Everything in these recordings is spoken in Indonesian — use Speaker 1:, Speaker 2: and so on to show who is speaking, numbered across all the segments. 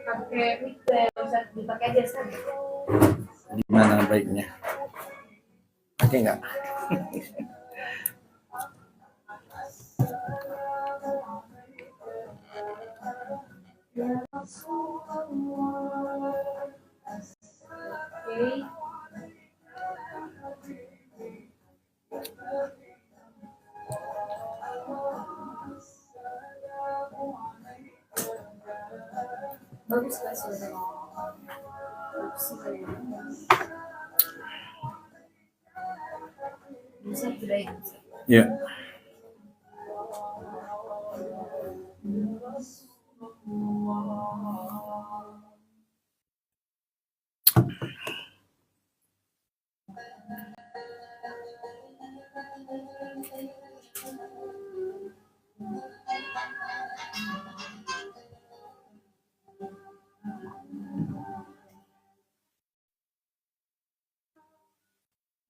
Speaker 1: Pakai mic Ustaz, dipakai aja Ustaz.
Speaker 2: Gimana baiknya? Pakai nggak?
Speaker 1: Oke. Bagus Pak suaranya. Bisa sudah ya?
Speaker 2: Ya.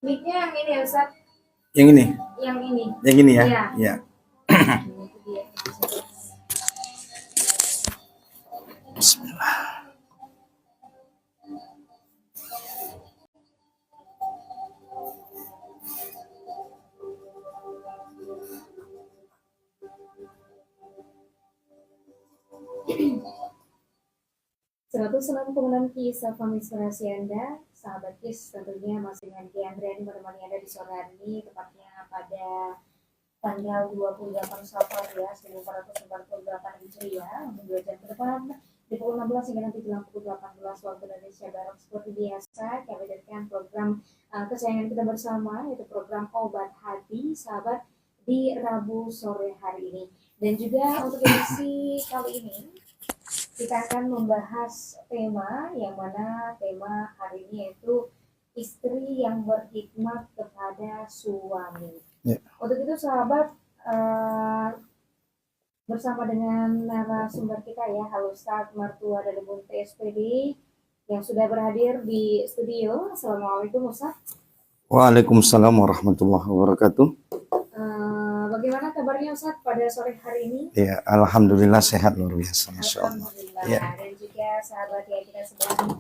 Speaker 1: Mic-nya yang ini ya Ustaz?
Speaker 2: Yang ini?
Speaker 1: Yang ini.
Speaker 2: Yang ini ya?
Speaker 1: Iya.
Speaker 2: Iya. Bismillah.
Speaker 1: Kemenangan kisah inspirasi Anda, sahabat KIS, tentunya masih dengan Ki Andriani menemani Anda di sore hari ini, tepatnya pada tanggal 28 Safar ya, 1448 Hijriah, untuk 2 jam ke depan, di pukul 16 hingga nanti jelang pukul 18 waktu Indonesia Barat. Seperti biasa, kami hadirkan program kesayangan kita bersama, yaitu program Obat Hati, sahabat, di Rabu sore hari ini. Dan juga untuk edisi kali ini, kita akan membahas tema yang mana tema hari ini yaitu istri yang berkhidmat kepada suami.
Speaker 2: Ya.
Speaker 1: Untuk itu sahabat, bersama dengan narasumber kita ya, Halo Ustaz Mertua dari Bunte SPD yang sudah berhadir di studio. Assalamualaikum Ustaz.
Speaker 2: Waalaikumsalam warahmatullahi wabarakatuh.
Speaker 1: Bagaimana kabarnya Ustaz pada sore hari ini?
Speaker 2: Ya, alhamdulillah sehat luar biasa, masya Allah.
Speaker 1: Alhamdulillah.
Speaker 2: Ya.
Speaker 1: Dan juga sahabat ya, kita sedang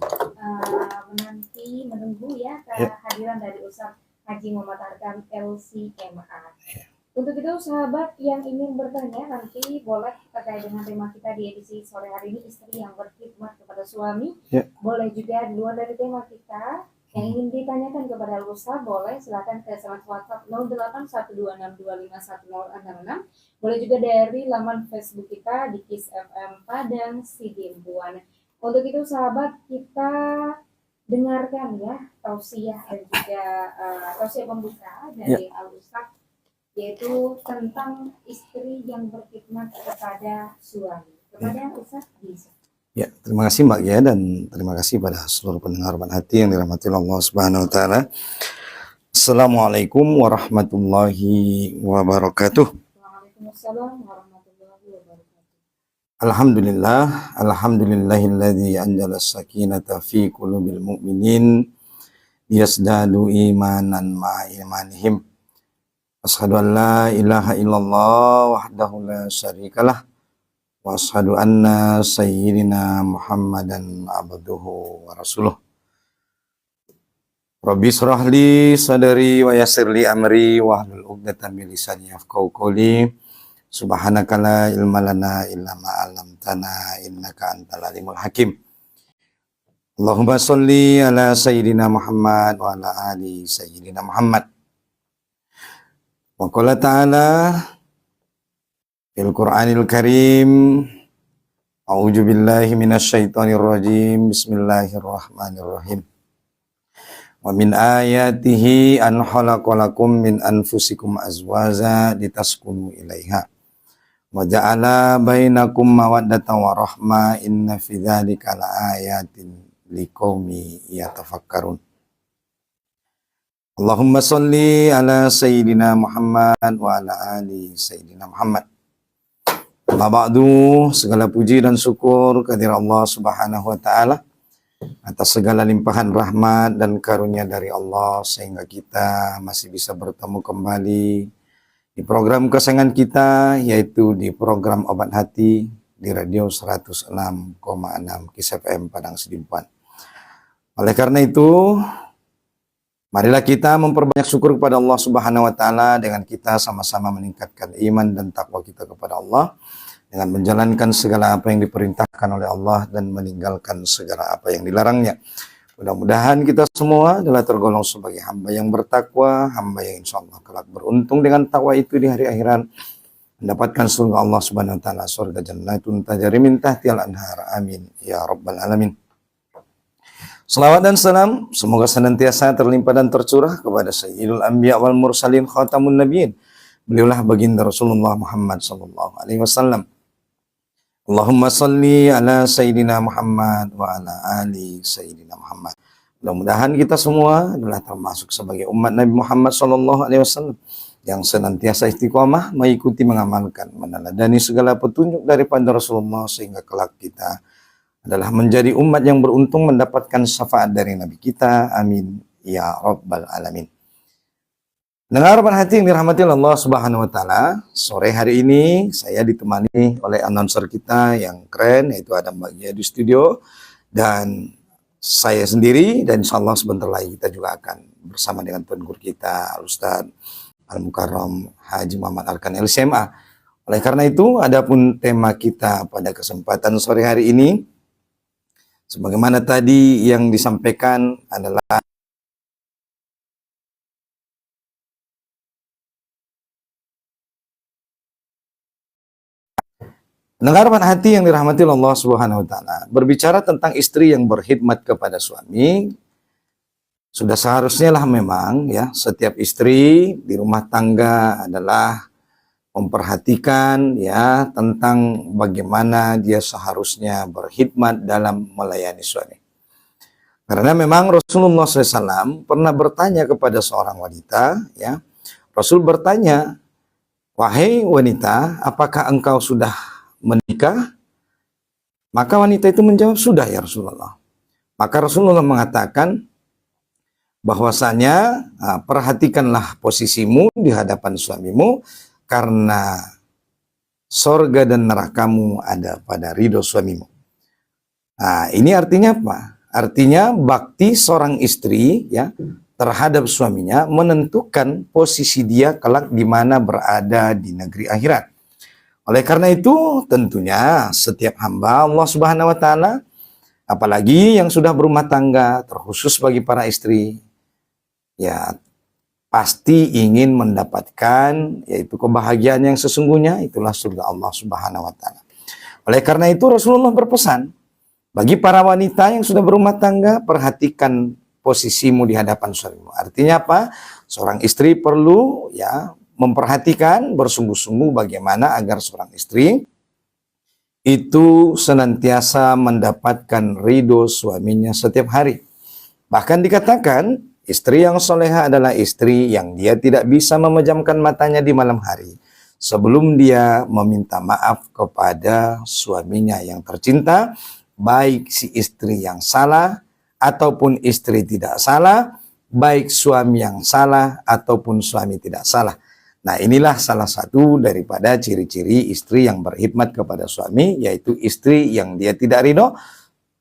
Speaker 1: menunggu ya kehadiran dari Ustaz Haji Muhammad Arkam LCMA.
Speaker 2: Ya.
Speaker 1: Untuk itu sahabat yang ingin bertanya nanti boleh terkait dengan tema kita di edisi sore hari ini, istri yang berkhidmat kepada suami.
Speaker 2: Ya.
Speaker 1: Boleh juga di luar dari tema kita yang ingin ditanyakan kepada Ustaz, boleh silakan ke SMS WhatsApp 0812625166. Boleh juga dari laman Facebook kita di KIS FM Padang Sidimbuan. Untuk itu sahabat, kita dengarkan ya tausiah dan juga tausiah pembuka dari Al-Ustaz, yaitu tentang istri yang berkhidmat kepada suami. Kepada Ustaz bisa.
Speaker 2: Ya, terima kasih Mbak ya, dan terima kasih pada seluruh pendengar Obat Hati yang dirahmati Allah Subhanahu wa taala. Assalamualaikum warahmatullahi wabarakatuh.
Speaker 1: Waalaikumsalam warahmatullahi wabarakatuh.
Speaker 2: Alhamdulillahilladzi anjala as-sakinata fi qulubil mu'minin yasdadu imanan ma'a imanihim. Asyhadu an la ilaha illallah wahdahu la syarikalah wa asyhadu anna sayyidina Muhammadan abduhu wa rasuluh. Rabbi shrah li sadri wa yassir li amri wa hlul 'uqdatam min lisani yafqahu qawli. Subhanaka la ilma lana illa ma 'allamtana innaka antal alimul hakim. Allahumma sholli ala sayyidina Muhammad wa ala ali sayyidina Muhammad. Wa qala ta'ala fil Qur'anil Karim, a'udzu billahi minasyaitonir rajim, bismillahirrahmanirrahim. Wa min ayatihi an khalaqalakum min anfusikum azwaja litaskunu ilaiha wa ja'ala bainakum mawaddatan wa rahmah inna fi dzalika laayatin liqaumi yatafakkarun. Allahumma sholli ala sayyidina Muhammad wa ala ali sayyidina Muhammad. Amma ba'du, segala puji dan syukur kehadirat Allah Subhanahu wa taala atas segala limpahan rahmat dan karunia dari Allah sehingga kita masih bisa bertemu kembali di program kesayangan kita, yaitu di program Obat Hati, di radio 106,6 KIS FM Padang Sidimpuan. Oleh karena itu, marilah kita memperbanyak syukur kepada Allah Subhanahu wa taala dengan kita sama-sama meningkatkan iman dan takwa kita kepada Allah dengan menjalankan segala apa yang diperintahkan oleh Allah dan meninggalkan segala apa yang dilarangnya. Mudah-mudahan kita semua adalah tergolong sebagai hamba yang bertakwa, hamba yang insya Allah kelak beruntung dengan takwa itu di hari akhirat, mendapatkan surga Allah Subhanahu wa taala, surga jannatun tajri min tahtihal anhar. Amin ya rabbal alamin. Salawat dan salam semoga senantiasa terlimpah dan tercurah kepada Sayyidul Anbiya wal Mursalin Khatamun Nabiyyin. Beliaulah baginda Rasulullah Muhammad sallallahu alaihi wasallam. Allahumma salli ala Sayyidina Muhammad wa ala ali Sayyidina Muhammad. Mudah-mudahan kita semua adalah termasuk sebagai umat Nabi Muhammad sallallahu alaihi wasallam yang senantiasa istiqomah mengikuti, mengamalkan, meneladani segala petunjuk daripada Rasulullah sehingga kelak kita adalah menjadi umat yang beruntung mendapatkan syafaat dari Nabi kita. Amin ya rabbal alamin. Dengar hati yang dirahmati Allah Subhanahu wa taala, sore hari ini saya ditemani oleh announcer kita yang keren, yaitu Adam Bagja di studio, dan saya sendiri, dan insyaallah sebentar lagi kita juga akan bersama dengan Tuan Guru kita Al-Ustaz Al-Mukarram Haji Muhammad Arkan LCMA. Oleh karena itu, adapun tema kita pada kesempatan sore hari ini, sebagaimana tadi yang disampaikan adalah dengarkan hati yang dirahmati Allah Subhanahu wa taala. Berbicara tentang istri yang berkhidmat kepada suami, sudah seharusnya lah memang ya setiap istri di rumah tangga adalah memperhatikan ya tentang bagaimana dia seharusnya berkhidmat dalam melayani suami. Karena memang Rasulullah SAW pernah bertanya kepada seorang wanita, ya Rasul bertanya, wahai wanita, apakah engkau sudah menikah? Maka wanita itu menjawab, sudah ya Rasulullah. Maka Rasulullah mengatakan bahwasanya perhatikanlah posisimu di hadapan suamimu, karena sorga dan nerakamu ada pada ridho suamimu. Nah, ini artinya apa? Artinya bakti seorang istri ya terhadap suaminya menentukan posisi dia kelak di mana berada di negeri akhirat. Oleh karena itu, tentunya setiap hamba Allah Subhanahu wa taala, apalagi yang sudah berumah tangga, terkhusus bagi para istri, ya pasti ingin mendapatkan yaitu kebahagiaan yang sesungguhnya, itulah surga Allah Subhanahu wa taala. Oleh karena itu Rasulullah berpesan bagi para wanita yang sudah berumah tangga, perhatikan posisimu di hadapan suamimu. Artinya apa? Seorang istri perlu ya memperhatikan bersungguh-sungguh bagaimana agar seorang istri itu senantiasa mendapatkan ridho suaminya setiap hari. Bahkan dikatakan istri yang soleha adalah istri yang dia tidak bisa memejamkan matanya di malam hari sebelum dia meminta maaf kepada suaminya yang tercinta, baik si istri yang salah ataupun istri tidak salah, baik suami yang salah ataupun suami tidak salah. Nah, inilah salah satu daripada ciri-ciri istri yang berkhidmat kepada suami, yaitu istri yang dia tidak ridho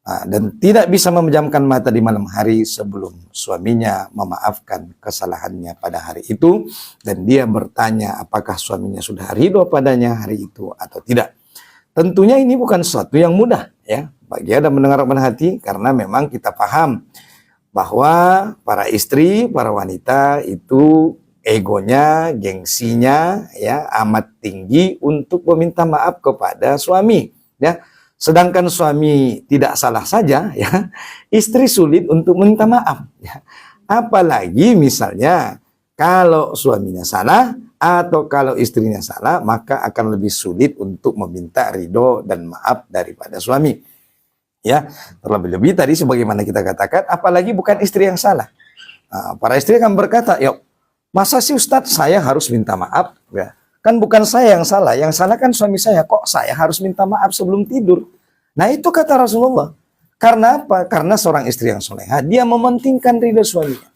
Speaker 2: dan tidak bisa memejamkan mata di malam hari sebelum suaminya memaafkan kesalahannya pada hari itu, dan dia bertanya apakah suaminya sudah ridho padanya hari itu atau tidak. Tentunya ini bukan sesuatu yang mudah ya bagi Anda mendengar hati, karena memang kita paham bahwa para istri, para wanita itu egonya, gengsinya ya amat tinggi untuk meminta maaf kepada suami ya. Sedangkan suami tidak salah saja ya, istri sulit untuk meminta maaf ya. Apalagi misalnya kalau suaminya salah atau kalau istrinya salah, maka akan lebih sulit untuk meminta ridho dan maaf daripada suami. Ya, terlebih-lebih tadi sebagaimana kita katakan, apalagi bukan istri yang salah. Nah, para istri akan berkata, ya masa sih Ustadz saya harus minta maaf? Ya, kan bukan saya yang salah kan suami saya, kok saya harus minta maaf sebelum tidur? Nah itu kata Rasulullah. Karena apa? Karena seorang istri yang soleha, dia mementingkan ridho suaminya.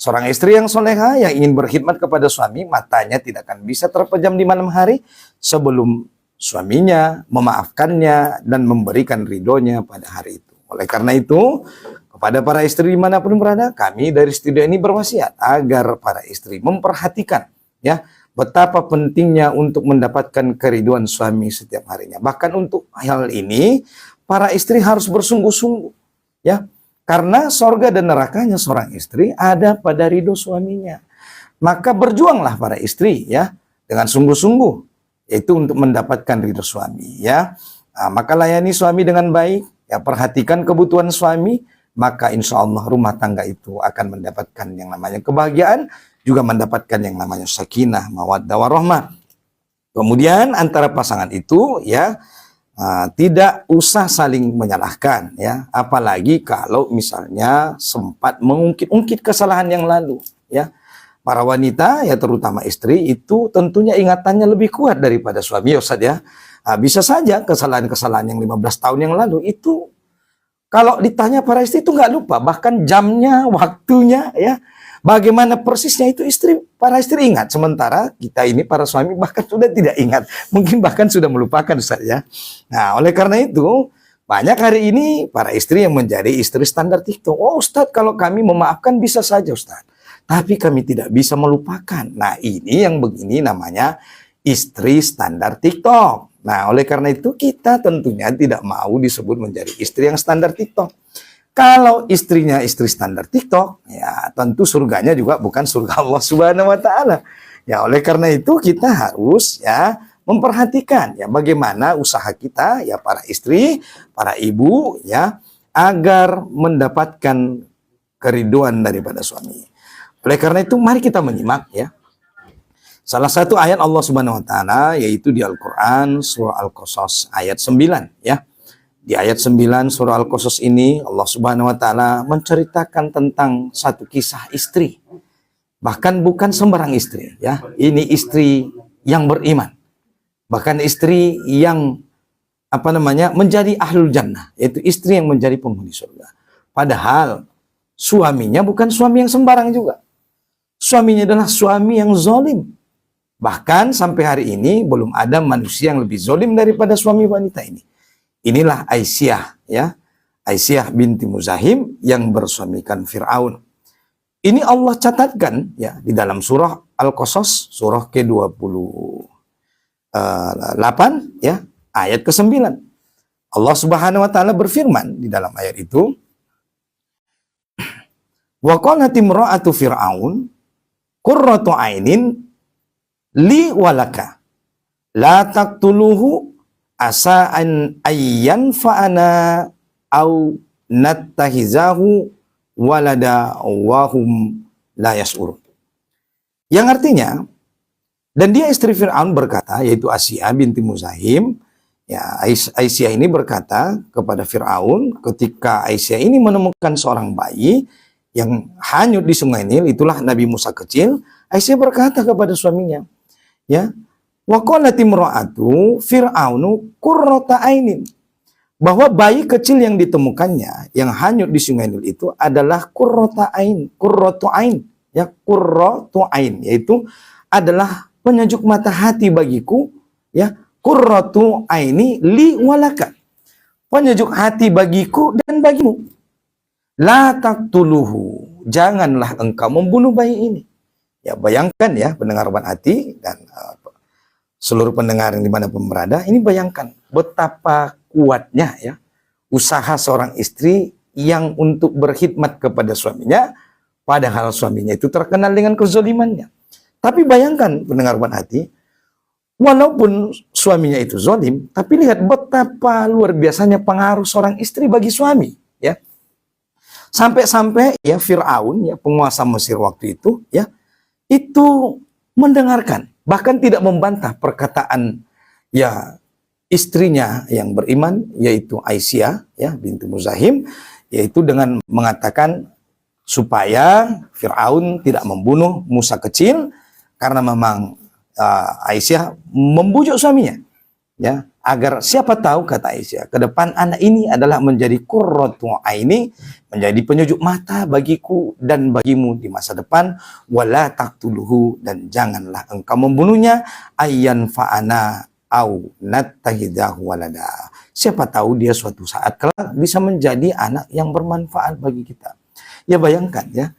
Speaker 2: Seorang istri yang soleha yang ingin berkhidmat kepada suami, matanya tidak akan bisa terpejam di malam hari sebelum suaminya, memaafkannya, dan memberikan ridhonya pada hari itu. Oleh karena itu, kepada para istri dimanapun berada, kami dari studio ini berwasiat agar para istri memperhatikan ya betapa pentingnya untuk mendapatkan keriduan suami setiap harinya. Bahkan untuk hal ini, para istri harus bersungguh-sungguh ya. Karena sorga dan nerakanya seorang istri ada pada ridho suaminya. Maka berjuanglah para istri ya dengan sungguh-sungguh, yaitu untuk mendapatkan ridho suami ya. Nah, maka layani suami dengan baik, ya perhatikan kebutuhan suami, maka insya Allah rumah tangga itu akan mendapatkan yang namanya kebahagiaan, juga mendapatkan yang namanya sakinah, mawaddah warahmah. Kemudian antara pasangan itu ya tidak usah saling menyalahkan ya, apalagi kalau misalnya sempat mengungkit-ungkit kesalahan yang lalu ya. Para wanita ya terutama istri itu tentunya ingatannya lebih kuat daripada suami ya Ustaz ya. Bisa saja kesalahan-kesalahan yang 15 tahun yang lalu itu kalau ditanya para istri itu nggak lupa, bahkan jamnya, waktunya ya. Bagaimana persisnya itu para istri ingat, sementara kita ini para suami bahkan sudah tidak ingat, mungkin bahkan sudah melupakan Ustaz ya. Nah, oleh karena itu banyak hari ini para istri yang menjadi istri standar TikTok. Oh Ustaz, kalau kami memaafkan bisa saja Ustaz, tapi kami tidak bisa melupakan. Nah, ini yang begini namanya istri standar TikTok. Nah, oleh karena itu kita tentunya tidak mau disebut menjadi istri yang standar TikTok. Kalau istrinya istri standar TikTok, ya tentu surganya juga bukan surga Allah Subhanahu wa taala. Ya, oleh karena itu kita harus ya memperhatikan ya bagaimana usaha kita ya para istri, para ibu ya agar mendapatkan keriduan daripada suami. Oleh karena itu mari kita menyimak ya salah satu ayat Allah Subhanahu wa taala yaitu di Al-Qur'an surah Al-Qasas ayat 9 ya. Di ayat 9 surah Al-Qasas ini Allah Subhanahu wa taala menceritakan tentang satu kisah istri. Bahkan bukan sembarang istri ya. Ini istri yang beriman. Bahkan istri yang menjadi ahlul jannah, yaitu istri yang menjadi penghuni surga. Padahal suaminya bukan suami yang sembarang juga. Suaminya adalah suami yang zalim. Bahkan sampai hari ini belum ada manusia yang lebih zalim daripada suami wanita ini. Inilah Aisyah ya. Aisyah binti Muzahim yang bersuamikan Fir'aun. Ini Allah catatkan ya di dalam surah Al-Qasas surah ke-28 ya ayat ke-9. Allah Subhanahu wa taala berfirman di dalam ayat itu, wa qalat imra'atu fir'aun qurratu ainin li walaka la taqtuluhu asa an ayyan fa'ana au nattahizahu walada wahum la yas'urun. Yang artinya, dan dia istri Fir'aun berkata, yaitu Asiyah binti Muzahim, ya Aisyah ini berkata kepada Fir'aun ketika Aisyah ini menemukan seorang bayi yang hanyut di sungai Nil, itulah Nabi Musa kecil. Aisyah berkata kepada suaminya, ya, wa qalat imra'atu fir'aunu qurrata ainin, bahwa bayi kecil yang ditemukannya yang hanyut di sungai Nil itu adalah qurratu ain ya, qurratu ain, yaitu adalah penyejuk mata hati bagiku ya, qurratu aini li walaka, penyejuk hati bagiku dan bagimu. La taqtuluhu, janganlah engkau membunuh bayi ini. Ya bayangkan ya pendengar Roban Hati dan seluruh pendengar yang dimanapun berada, ini bayangkan betapa kuatnya ya usaha seorang istri yang untuk berkhidmat kepada suaminya, padahal suaminya itu terkenal dengan kezalimannya. Tapi bayangkan pendengar Roban Hati, walaupun suaminya itu zalim, tapi lihat betapa luar biasanya pengaruh seorang istri bagi suami ya. Sampai-sampai ya Fir'aun ya penguasa Mesir waktu itu ya itu mendengarkan, bahkan tidak membantah perkataan ya istrinya yang beriman yaitu Aisyah ya binti Muzahim, yaitu dengan mengatakan supaya Fir'aun tidak membunuh Musa kecil karena memang Aisyah membujuk suaminya ya agar siapa tahu kata Aisyah ke depan anak ini adalah menjadi qurratu aini, menjadi penyejuk mata bagiku dan bagimu di masa depan, wala taqtuluhu, dan janganlah engkau membunuhnya, ayyan fa'ana, au nattahidahu walada. Siapa tahu dia suatu saat kelak bisa menjadi anak yang bermanfaat bagi kita. Ya bayangkan ya,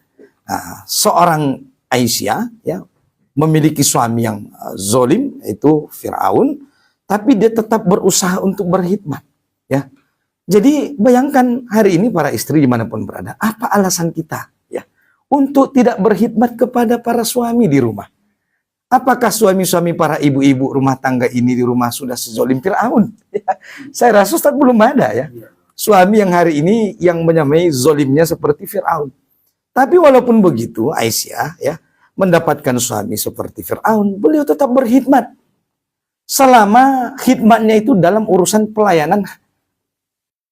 Speaker 2: seorang Aisyah ya memiliki suami yang zolim, yaitu Fir'aun, tapi dia tetap berusaha untuk berkhidmat ya. Jadi bayangkan hari ini para istri dimanapun berada, apa alasan kita ya untuk tidak berkhidmat kepada para suami di rumah? Apakah suami-suami para ibu-ibu rumah tangga ini di rumah sudah sezolim Fir'aun? Ya, saya rasa Ustaz belum ada ya suami yang hari ini yang menyamai zolimnya seperti Fir'aun. Tapi walaupun begitu, Aisyah ya mendapatkan suami seperti Fir'aun, beliau tetap berkhidmat. Selama khidmatnya itu dalam urusan pelayanan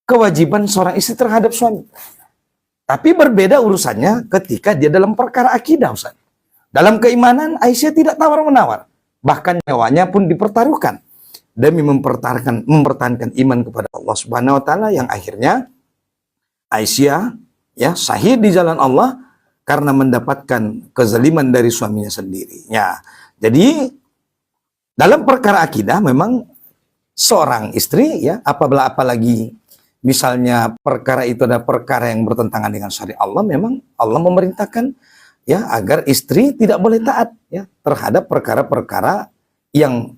Speaker 2: kewajiban seorang istri terhadap suami. Tapi berbeda urusannya ketika dia dalam perkara akidah, Ustaz. Dalam keimanan, Aisyah tidak tawar-menawar. Bahkan nyawanya pun dipertaruhkan demi mempertahankan iman kepada Allah Subhanahu wa taala, yang akhirnya Aisyah ya syahid di jalan Allah karena mendapatkan kezaliman dari suaminya sendiri. Ya. Jadi dalam perkara akidah memang seorang istri ya apalagi misalnya perkara itu adalah perkara yang bertentangan dengan syariat Allah, memang Allah memerintahkan ya agar istri tidak boleh taat ya terhadap perkara-perkara yang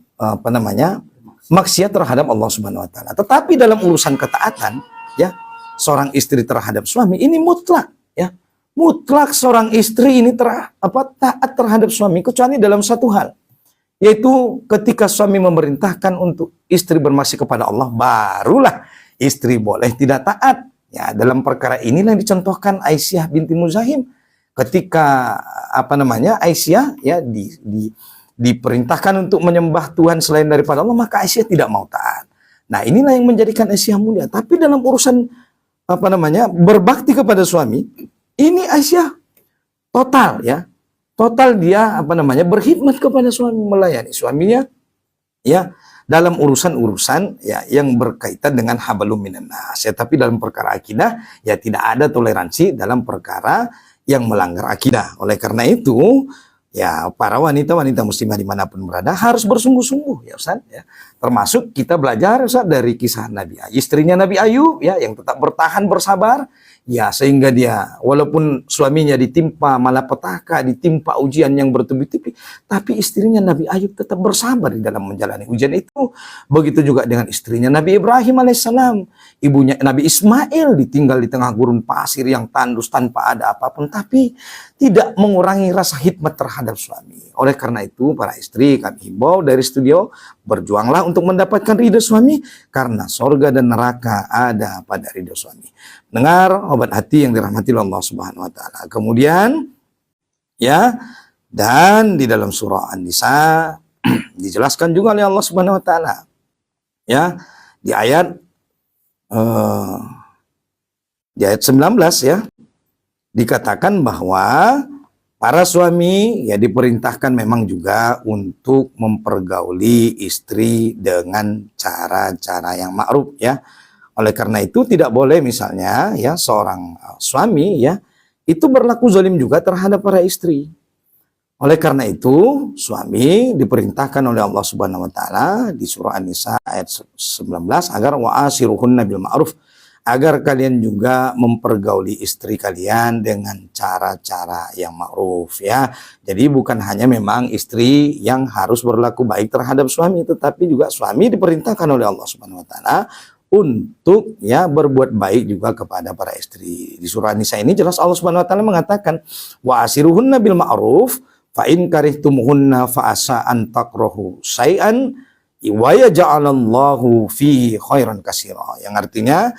Speaker 2: maksiat terhadap Allah Subhanahu wa taala. Tetapi dalam urusan ketaatan ya seorang istri terhadap suami ini mutlak ya. Mutlak seorang istri ini taat terhadap suami kecuali dalam satu hal, yaitu ketika suami memerintahkan untuk istri bermaksiat kepada Allah, barulah istri boleh tidak taat. Ya, dalam perkara inilah yang dicontohkan Aisyah binti Muzahim ketika Aisyah ya diperintahkan untuk menyembah Tuhan selain daripada Allah, maka Aisyah tidak mau taat. Nah, inilah yang menjadikan Aisyah mulia. Tapi dalam urusan berbakti kepada suami, ini Aisyah total ya. Total dia berkhidmat kepada suami, melayani suaminya ya dalam urusan-urusan ya yang berkaitan dengan hablum minan nas. Ya, tapi dalam perkara akidah ya tidak ada toleransi dalam perkara yang melanggar akidah. Oleh karena itu ya para wanita-wanita muslimah dimanapun berada harus bersungguh-sungguh ya Ustaz ya. Termasuk kita belajar Ustaz dari kisah Nabi Ayub, istrinya Nabi Ayub ya yang tetap bertahan bersabar ya, sehingga dia walaupun suaminya ditimpa malapetaka, ditimpa ujian yang bertubi-tubi, tapi istrinya Nabi Ayub tetap bersabar di dalam menjalani ujian itu. Begitu juga dengan istrinya Nabi Ibrahim alaihissalam, ibunya Nabi Ismail ditinggal di tengah gurun pasir yang tandus tanpa ada apapun, tapi tidak mengurangi rasa hikmat terhadap suami. Oleh karena itu para istri, kami himbau dari studio, berjuanglah untuk mendapatkan ridho suami, karena sorga dan neraka ada pada ridho suami. Dengar obat hati yang dirahmati Allah Subhanahu wa taala. Kemudian ya, dan di dalam surah An-Nisa dijelaskan juga oleh Allah Subhanahu wa taala. Ya, di ayat 19 ya, dikatakan bahwa para suami ya diperintahkan memang juga untuk mempergauli istri dengan cara-cara yang ma'ruf ya. Oleh karena itu tidak boleh misalnya ya seorang suami ya itu berlaku zalim juga terhadap para istri. Oleh karena itu suami diperintahkan oleh Allah Subhanahu wa taala di surah An-Nisa ayat 19 agar wa'ashiruhunna bil ma'ruf, agar kalian juga mempergauli istri kalian dengan cara-cara yang ma'ruf ya. Jadi bukan hanya memang istri yang harus berlaku baik terhadap suami, tetapi juga suami diperintahkan oleh Allah Subhanahu wa taala untuk ya berbuat baik juga kepada para istri. Di surah An-Nisa ini jelas Allah Subhanahu wa taala mengatakan wa asiruhunna bil ma'ruf fa in karihtumuhunna fa asa an takrahu syai'an wa yaj'alallahu fihi khairan katsira. Yang artinya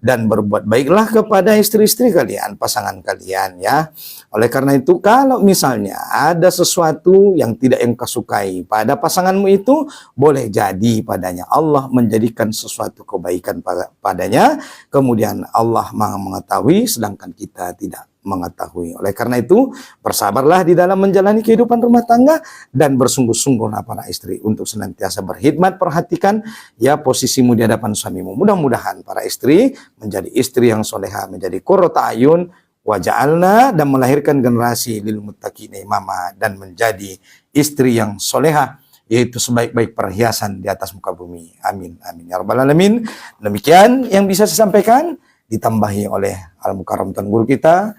Speaker 2: dan berbuat baiklah kepada istri-istri kalian, pasangan kalian ya. Oleh karena itu kalau misalnya ada sesuatu yang tidak engkau sukai pada pasanganmu itu, boleh jadi padanya Allah menjadikan sesuatu kebaikan padanya, kemudian Allah Maha mengetahui sedangkan kita tidak mengetahui. Oleh karena itu bersabarlah di dalam menjalani kehidupan rumah tangga dan bersungguh-sungguhlah para istri untuk senantiasa berkhidmat. Perhatikan ya posisimu di hadapan suamimu. Mudah-mudahan para istri menjadi istri yang soleha, menjadi qurrata ayun wa ja'alna, dan melahirkan generasi lil muttaqina imama, dan menjadi istri yang soleha yaitu sebaik-baik perhiasan di atas muka bumi. Amin, amin ya rabbal alamin. Demikian yang bisa saya sampaikan, ditambahi oleh Al-Mukarram Tuan Guru kita.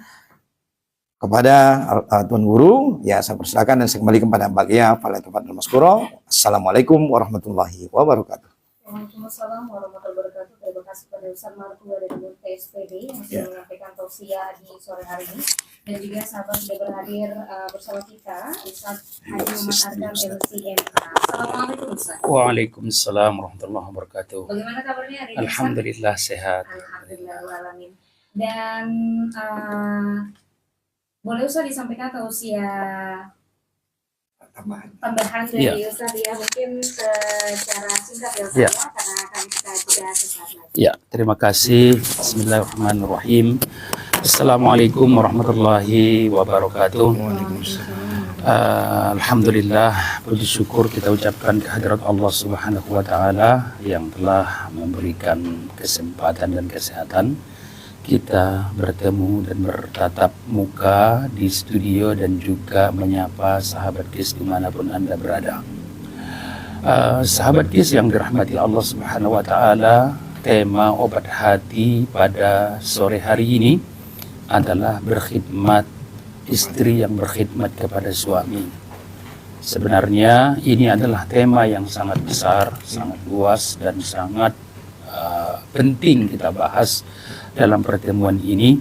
Speaker 2: Kepada Tuan Guru, ya saya persilakan dan saya kembali kepada Bagia Fala Tafadhal Maskuro. Assalamualaikum warahmatullahi wabarakatuh.
Speaker 1: Waalaikumsalam warahmatullahi wabarakatuh. Terima kasih kepada Ustaz Martua dari TSPD yang sudah menyampaikan tausiah di sore hari ini, dan juga sahabat sudah berhadir bersama kita Ustaz Haji Muhammad Arkam LCMA. Assalamualaikum Ustaz.
Speaker 3: Waalaikumsalam warahmatullahi wabarakatuh.
Speaker 1: Bagaimana kabarnya hari ini?
Speaker 3: Alhamdulillah sehat.
Speaker 1: Alhamdulillah alamin. Dan boleh Ustaz disampaikan tausiah tambahan dari Ustaz ya, mungkin secara singkat ya Ustaz ya, karena akan kita jeda sesaat lagi.
Speaker 3: Ya, terima kasih. Bismillahirrahmanirrahim. Assalamualaikum warahmatullahi wabarakatuh. Alhamdulillah, puji syukur kita ucapkan kehadirat Allah Subhanahu wa taala yang telah memberikan kesempatan dan kesehatan kita bertemu dan bertatap muka di studio dan juga menyapa sahabat KIS dimanapun Anda berada. Sahabat KIS yang dirahmati Allah Subhanahu wa taala, tema obat hati pada sore hari ini adalah berkhidmat, istri yang berkhidmat kepada suami. Sebenarnya ini adalah tema yang sangat besar, sangat luas dan sangat penting kita bahas dalam pertemuan ini,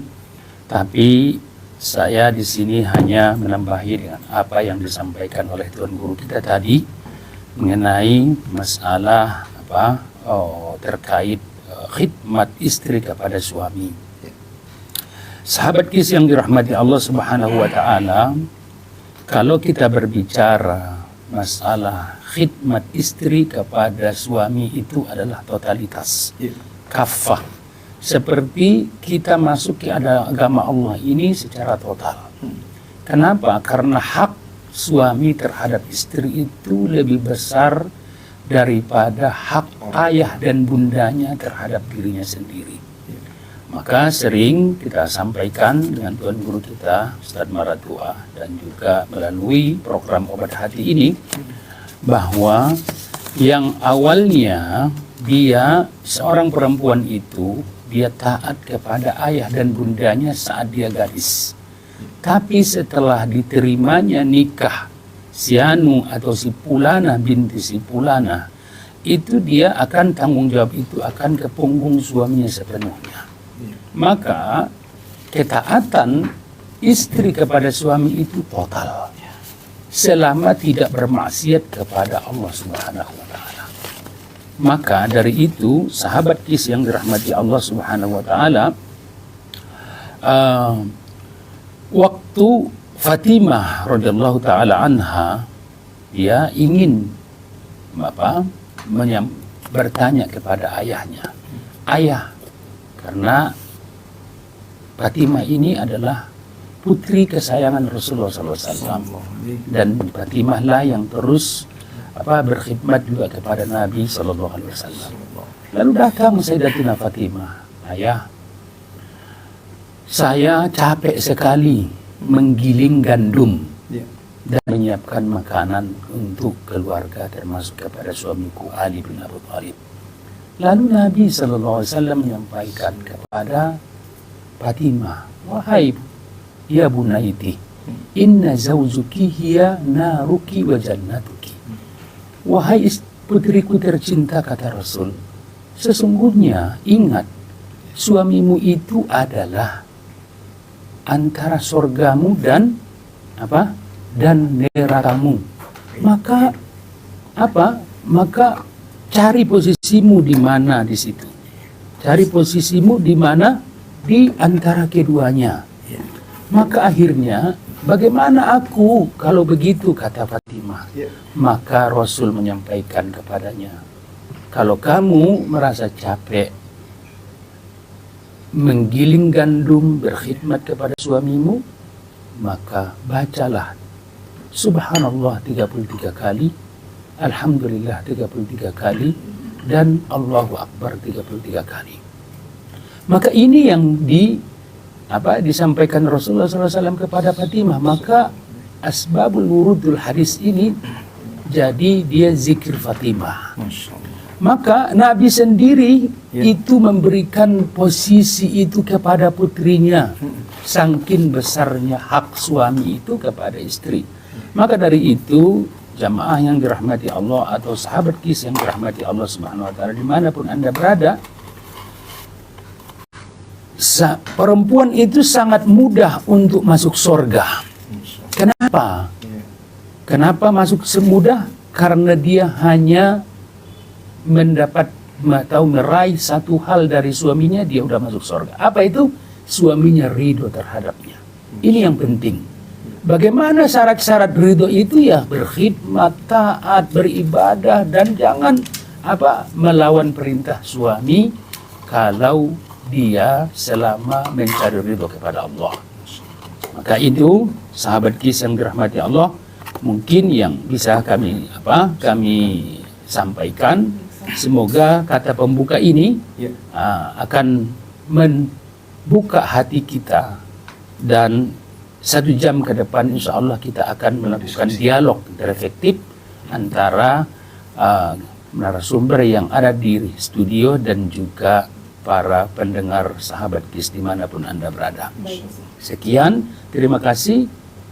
Speaker 3: tapi saya di sini hanya menambahi dengan apa yang disampaikan oleh Tuan Guru kita tadi mengenai masalah terkait khidmat istri kepada suami. Sahabat KIS yang dirahmati Allah Subhanahu wa taala, kalau kita berbicara masalah khidmat istri kepada suami itu adalah totalitas, kafah. Seperti kita masuk ke agama Allah ini secara total. Kenapa? Karena hak suami terhadap istri itu lebih besar daripada hak ayah dan bundanya terhadap dirinya sendiri. Maka sering kita sampaikan dengan Tuan Guru kita, Ustaz Maratua, dan juga melalui program Obat Hati ini, bahwa yang awalnya dia, seorang perempuan itu, dia taat kepada ayah dan bundanya saat dia gadis. Tapi setelah diterimanya nikah si Anu atau si Pulana binti si Pulana, itu dia akan tanggung jawab itu akan ke punggung suaminya sepenuhnya. Maka ketaatan istri kepada suami itu total, selama tidak bermaksiat kepada Allah Subhanahu wa taala. Maka dari itu sahabat KIS yang dirahmati Allah Subhanahu wa taala, waktu Fatimah radhiyallahu taala anha, dia ingin bertanya kepada ayahnya, ayah, karena Fatimah ini adalah putri kesayangan Rasulullah SAW, dan Fatimah lah yang terus berkhidmat juga kepada Nabi Sallallahu Alaihi Wasallam. Lalu datang Sayyidatina Fatimah, ayah, saya capek sekali menggiling gandum dan menyiapkan makanan untuk keluarga termasuk kepada suamiku Ali bin Abi Thalib. Lalu Nabi Sallallahu Alaihi Wasallam menyampaikan kepada Fatimah, wahai ya bunaiti, inna zawjuki hiya naruki wa jannatuki. Wahai putriku tercinta, kata Rasul, sesungguhnya ingat, suamimu itu adalah antara surgamu dan dan nerakamu. Maka cari posisimu di mana di situ. Cari posisimu di mana di antara keduanya. Maka akhirnya, bagaimana aku kalau begitu, kata Fatimah. Maka Rasul menyampaikan kepadanya, kalau kamu merasa capek menggiling gandum berkhidmat kepada suamimu, maka bacalah Subhanallah 33 kali, Alhamdulillah 33 kali, dan Allahu Akbar 33 kali. Maka ini yang disampaikan Rasulullah SAW kepada Fatimah. Maka asbabul wurudul hadis ini jadi dia zikir Fatimah.
Speaker 2: Masya Allah.
Speaker 3: Maka Nabi sendiri itu memberikan posisi itu kepada putrinya, saking besarnya hak suami itu kepada istri. Maka dari itu jamaah yang dirahmati Allah atau sahabat KIS yang dirahmati Allah Subhanahu Wa Taala dimanapun Anda berada, perempuan itu sangat mudah untuk masuk surga. Kenapa? Kenapa masuk semudah? Karena dia hanya mendapat atau meraih satu hal dari suaminya, dia udah masuk surga. Apa itu? Suaminya ridho terhadapnya. Ini yang penting. Bagaimana syarat-syarat ridho itu? Ya berkhidmat, taat, beribadah, dan jangan melawan perintah suami kalau dia selama mencari ridho kepada Allah. Maka itu sahabat KIS yang dirahmati Allah, mungkin yang bisa kami sampaikan. Semoga kata pembuka ini akan membuka hati kita, dan 1 jam ke depan insya Allah kita akan melakukan dialog terefektif antara narasumber yang ada di studio dan juga para pendengar sahabat KIS dimanapun Anda berada. Sekian, terima kasih.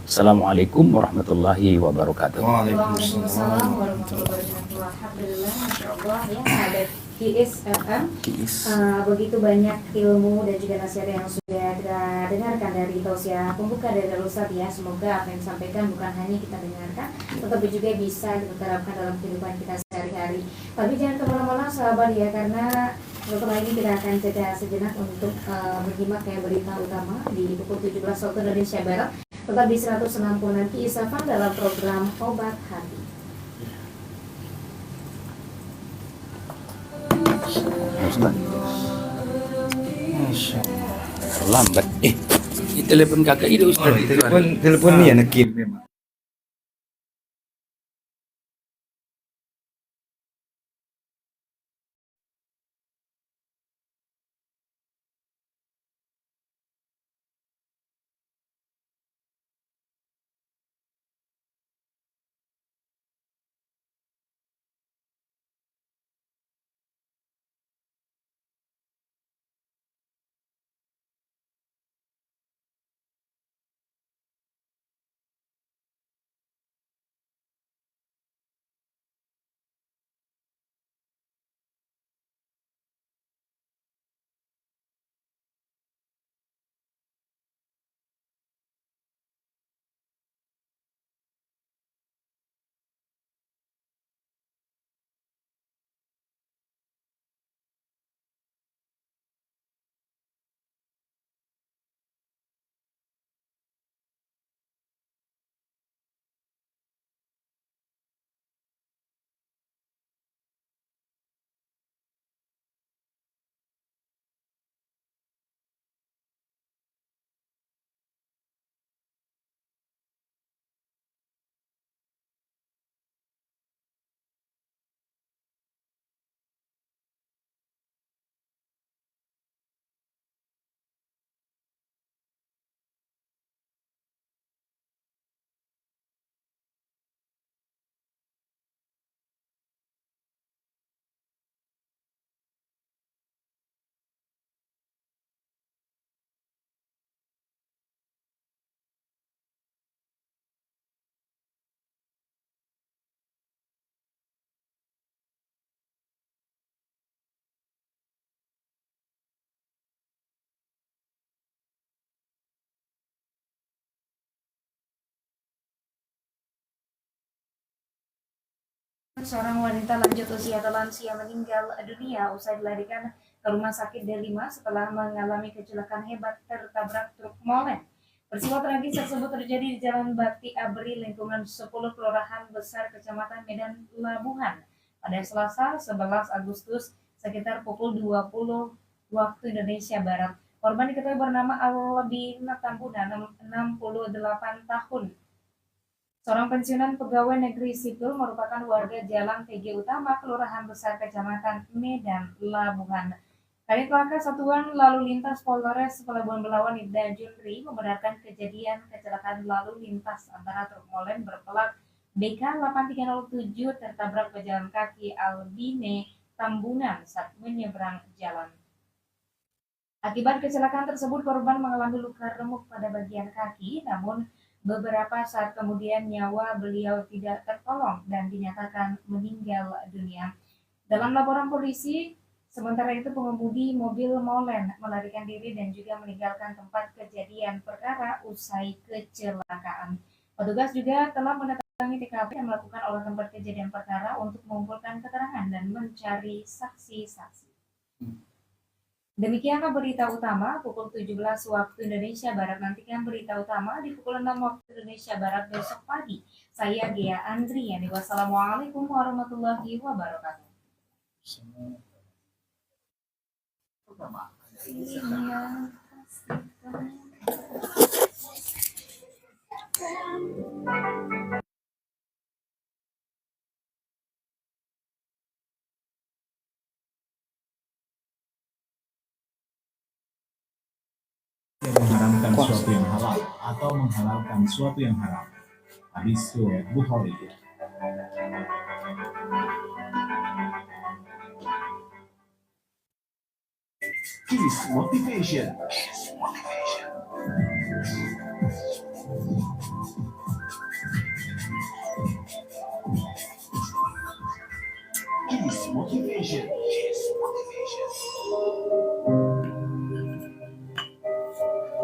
Speaker 3: Assalamualaikum warahmatullahi wabarakatuh.
Speaker 1: Waalaikumsalam warahmatullahi wabarakatuh. Alhamdulillah, Masya Allah ya, sahabat KIS FM. Begitu banyak ilmu dan juga nasihat yang sudah kita dengarkan dari tausiah pembuka dari Ustaz ya. Semoga apa yang disampaikan bukan hanya kita dengarkan, tetapi juga bisa kita terapkan dalam kehidupan kita sehari-hari. Tapi jangan kemana-mana sahabat ya, karena setelah ini kita akan jeda sejenak untuk menyimak yang berita utama di pukul 17 waktu Indonesia Barat. Tetap di 166 KIS FM dalam program Obat Hati.
Speaker 3: Lambat. Ini telepon kakak itu Ustaz.
Speaker 2: Telepon ni ya nakib memang.
Speaker 1: Seorang wanita lanjut usia atau lansia meninggal dunia usai dilarikan ke rumah sakit D5 setelah mengalami kecelakaan hebat tertabrak truk molen. Peristiwa tragis tersebut terjadi di Jalan Bakti Abri, lingkungan 10 Kelurahan Besar, Kecamatan Medan Labuhan pada Selasa 11 Agustus sekitar pukul 20 waktu Indonesia Barat. Korban diketahui bernama Albina Tambuna, 68 tahun. Seorang pensiunan pegawai negeri sipil merupakan warga Jalan TG Utama, Kelurahan Besar, Kecamatan Medan Labuhan. Kanit Laka Satuan Lalu Lintas Polres Pelabuhan Belawan Ibda Junri membenarkan kejadian kecelakaan lalu lintas antara truk molen berplat BK 8307 tertabrak pejalan kaki Albine Tambunan saat menyeberang jalan. Akibat kecelakaan tersebut, korban mengalami luka remuk pada bagian kaki, namun beberapa saat kemudian nyawa beliau tidak tertolong dan dinyatakan meninggal dunia. Dalam laporan polisi, sementara itu pengemudi mobil molen melarikan diri dan juga meninggalkan tempat kejadian perkara usai kecelakaan. Petugas juga telah mendatangi TKP dan melakukan olah tempat kejadian perkara untuk mengumpulkan keterangan dan mencari saksi-saksi. Demikianlah berita utama pukul 17 waktu Indonesia Barat. Nantikan berita utama di pukul 6 waktu Indonesia Barat besok pagi. Saya Gea Andriani. Wassalamualaikum warahmatullahi wabarakatuh.
Speaker 4: Yang mengharamkan sesuatu yang halal atau menghalalkan sesuatu yang haram. Hadis riwayat Bukhari. Kiss Motivation. Kiss Motivation.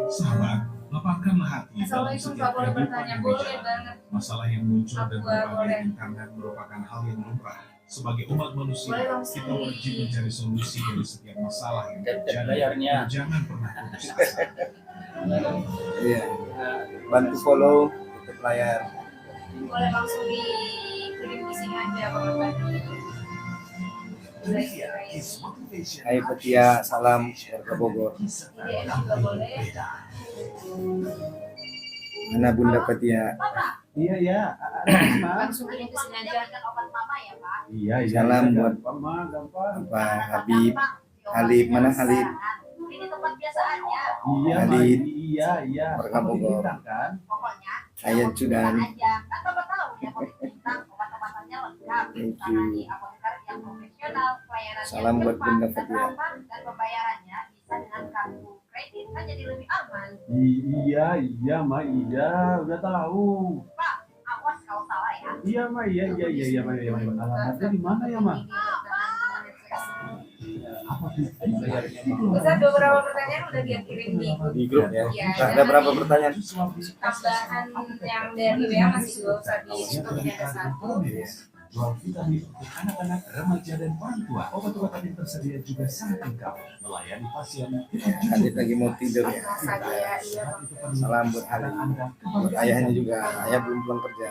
Speaker 4: Sahabat, lapangkanlah hati dalam
Speaker 1: Assalamualaikum,
Speaker 4: setiap
Speaker 1: Pak, boleh
Speaker 4: kehidupan
Speaker 1: bertanya?
Speaker 4: yang
Speaker 1: Boleh
Speaker 4: berjalan.
Speaker 1: banget.
Speaker 4: Masalah yang muncul dan
Speaker 1: Aku
Speaker 4: berbagai
Speaker 1: boleh.
Speaker 4: rintangan merupakan hal yang lumrah. Sebagai umat manusia,
Speaker 1: Boleh langsung
Speaker 4: kita wajib mencari solusi dari setiap masalah yang terjadi.
Speaker 3: layarnya.
Speaker 4: Dan jangan pernah putus asa.
Speaker 2: Iya. Bantu follow tutup layar.
Speaker 1: Boleh langsung dikirim di sini aja kalau
Speaker 4: Kiss Motivation.
Speaker 2: Hai Petia, salam warga Bogor.
Speaker 1: IDN juga boleh.
Speaker 2: Mana Bunda Petia?
Speaker 4: Iya ya,
Speaker 1: Langsung kirim ke sini aja.
Speaker 4: iya
Speaker 2: Salam buat
Speaker 4: gampang, gampang.
Speaker 2: apa Habib, Halib, mana Halib?
Speaker 5: Ini tempat biasa aja.
Speaker 4: Iya,
Speaker 2: Halid.
Speaker 4: iya.
Speaker 2: Warga Bogor.
Speaker 4: Kan?
Speaker 5: Pokoknya
Speaker 2: Ayat Sudan.
Speaker 5: aja. Kan Bapak tahu ya politik bintang, obat-obatannya lengkap.
Speaker 2: Thank you.
Speaker 5: Tangani apoteker yang profesional, pelayanannya
Speaker 2: Salam buat
Speaker 5: cepat
Speaker 2: Bunda
Speaker 5: dan
Speaker 2: Fatia.
Speaker 5: ramah, dan pembayarannya bisa dengan kartu kredit, kan jadi lebih aman.
Speaker 4: Iya, Ma, iya, udah tahu.
Speaker 5: Pak, awas kalau salah ya.
Speaker 4: Iya, Ma, iya. Alamatnya di mana ya, Ma? Apa sih?
Speaker 1: Ustaz, beberapa pertanyaan udah dia kirim
Speaker 2: Di grup ya.
Speaker 1: Iya,
Speaker 2: Nah, ada berapa pertanyaan?
Speaker 1: tambahan yang dari WA masih dua, Ustaz, di stoknya ada satu.
Speaker 4: Jual vitamin untuk anak-anak, remaja, dan orang tua. Obat-obatan yang tersedia juga sangat lengkap. Melayani pasien dengan
Speaker 2: Adit lagi mau tidur ya.
Speaker 1: Saya iya.
Speaker 2: Salam buat Halib. Buat ayahnya juga. Ayah belum pulang kerja.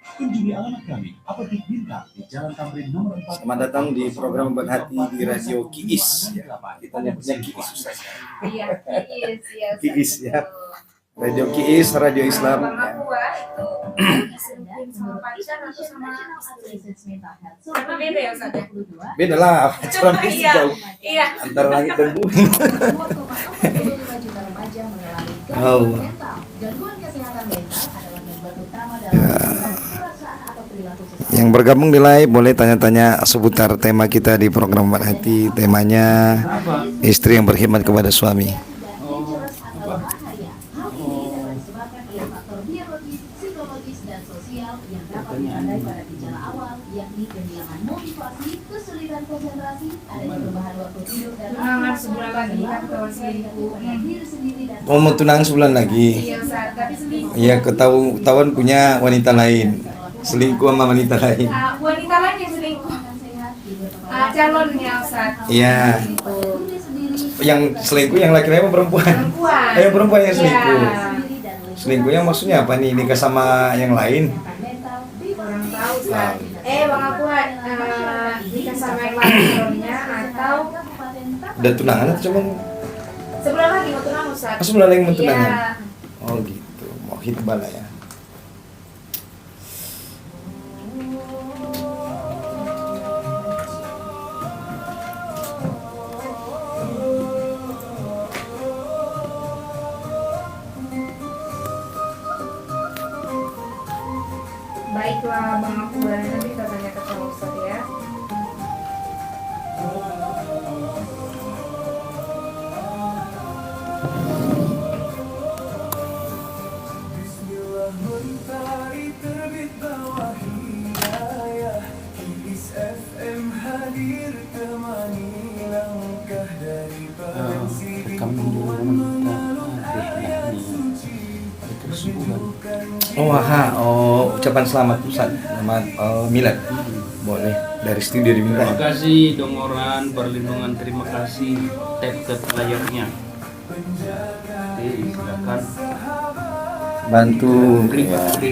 Speaker 4: Kunjungi alamat kami, Apotek Bintang di Jalan Tamrin nomor 4.
Speaker 2: Selamat datang di program Obat Hati di Radio Kiis. Ya, kita nyebutnya Kiis. Ustaz.
Speaker 1: Iya, Kiis ya. Ustaz.
Speaker 2: Kiis, ya. Radio Kiis, Radio Islam.
Speaker 1: Bang
Speaker 2: Ya.
Speaker 1: Aqua itu sama pacar atau sama istri? Karena beda ya Ustaz ya?
Speaker 2: Beda lah, pacaran itu
Speaker 1: Iya.
Speaker 2: jauh
Speaker 1: Iya.
Speaker 2: antara langit dan bumi. Oh. Yang bergabung di live boleh tanya-tanya seputar tema kita di program Obat Hati. Temanya istri yang berkhidmat kepada suami.
Speaker 1: Tunangan sebulan lagi kan kalau selingkuh.
Speaker 2: Mau tunangan sebulan lagi.
Speaker 1: Iya Ustaz, tapi selingkuh.
Speaker 2: Iya, ketahuan punya wanita lain. Selingkuh sama wanita lain.
Speaker 1: Wanita lain yang selingkuh. Calonnya Ustaz.
Speaker 2: Iya. Yang selingkuh yang laki-laki apa perempuan?
Speaker 1: Perempuan.
Speaker 2: Ayo perempuan yang selingkuh.
Speaker 1: Iya.
Speaker 2: Selingkuhnya maksudnya apa nih? Nikah sama yang lain?
Speaker 1: Kurang tahu Ustaz. Bang Aqua nikah sama yang lain calonnya atau
Speaker 2: Udah tunangan atau cuma
Speaker 1: sebulan lagi mau tunangan Ustaz?
Speaker 2: sebulan lagi mau tunangan?
Speaker 1: Iya.
Speaker 2: Oh gitu. Mau hitbah lah ya.
Speaker 1: Baiklah setelah Bang Akbar nanti kita tanya ke sama Ustaz ya.
Speaker 3: Rekam dulu
Speaker 2: Ucapan selamat Ustaz, selamat milad. Boleh dari studio diminta.
Speaker 3: Terima kasih Dongoran Perlindungan, terima kasih tap layarnya. Oke, silakan
Speaker 2: Bantu
Speaker 3: klik di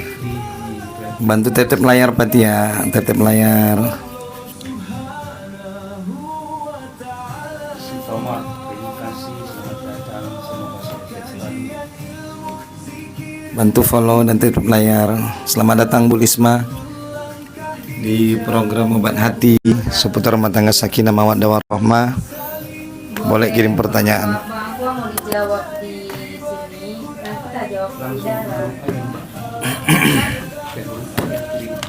Speaker 2: bantu tetep layar Pati ya, tetep layar.
Speaker 3: si Tomar. Terima kasih, selamat datang, semoga sehat selalu.
Speaker 2: Bantu follow dan tetep layar. Selamat datang Bu Lisma di program Obat Hati seputar rumah tangga sakinah mawaddah warahmah. Boleh kirim pertanyaan.
Speaker 1: Bang Akbar mau dijawab di sini, nanti kita jawab di dalam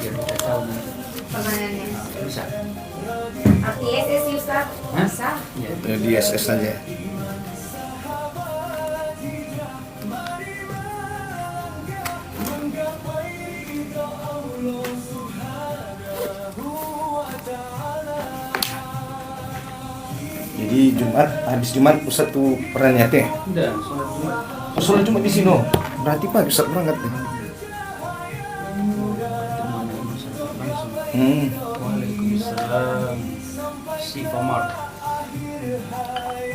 Speaker 3: Biar kita tahu
Speaker 1: pertanyaannya.
Speaker 3: bisa.
Speaker 1: Arti SS Ustaz? Bisa?
Speaker 3: Ya.
Speaker 2: Di SS saja. Jadi Jumat, habis Jumat Ustaz tuh pernah niat ya?
Speaker 3: Udah, sholat Jumat.
Speaker 2: Sholat Jumat di sini. Berarti Pak Ustaz berangkat nih.
Speaker 3: Waalaikumsalam. Si Tomar.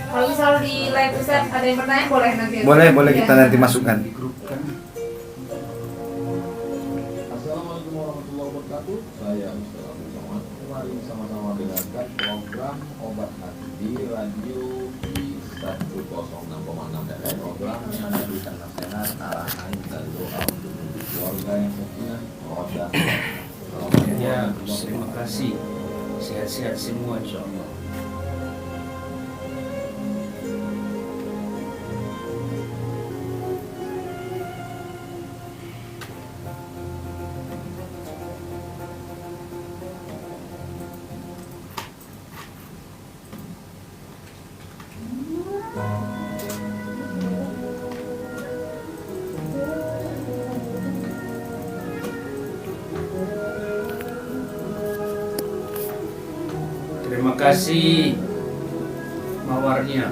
Speaker 1: Kalau misalnya di live Ustaz ada yang bertanya boleh nanti.
Speaker 2: Boleh kita
Speaker 1: Ya.
Speaker 2: nanti masukkan.
Speaker 3: Di grup kan.
Speaker 6: Assalamualaikum warahmatullahi wabarakatuh. Saya Ustaz Abdul Somad. Mari sama-sama dengarkan program Obat Hati di radio di 106,6 FM. Program yang memberikan nasihat, arahan dan doa untuk mendidik keluarga yang sakinah, mawaddah.
Speaker 3: Ya, terima kasih. Sehat-sehat semua insyaallah. Terima kasih mawarnya.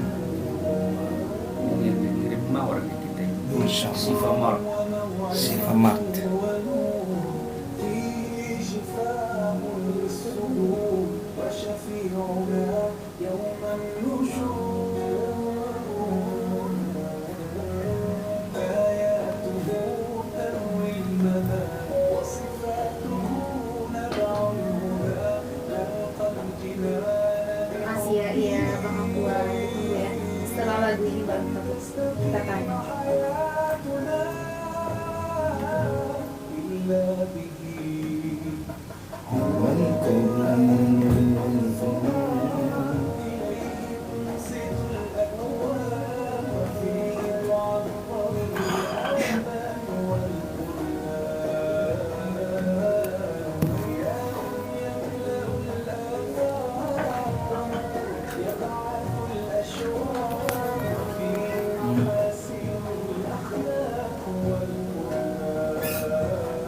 Speaker 3: Ngirim mawar ke kita.
Speaker 2: Masya
Speaker 3: Si Famar.
Speaker 2: Si Ahmad.
Speaker 1: Masih ya Bang Akbar itu ya. Setelah lagu ini baru kita tanya.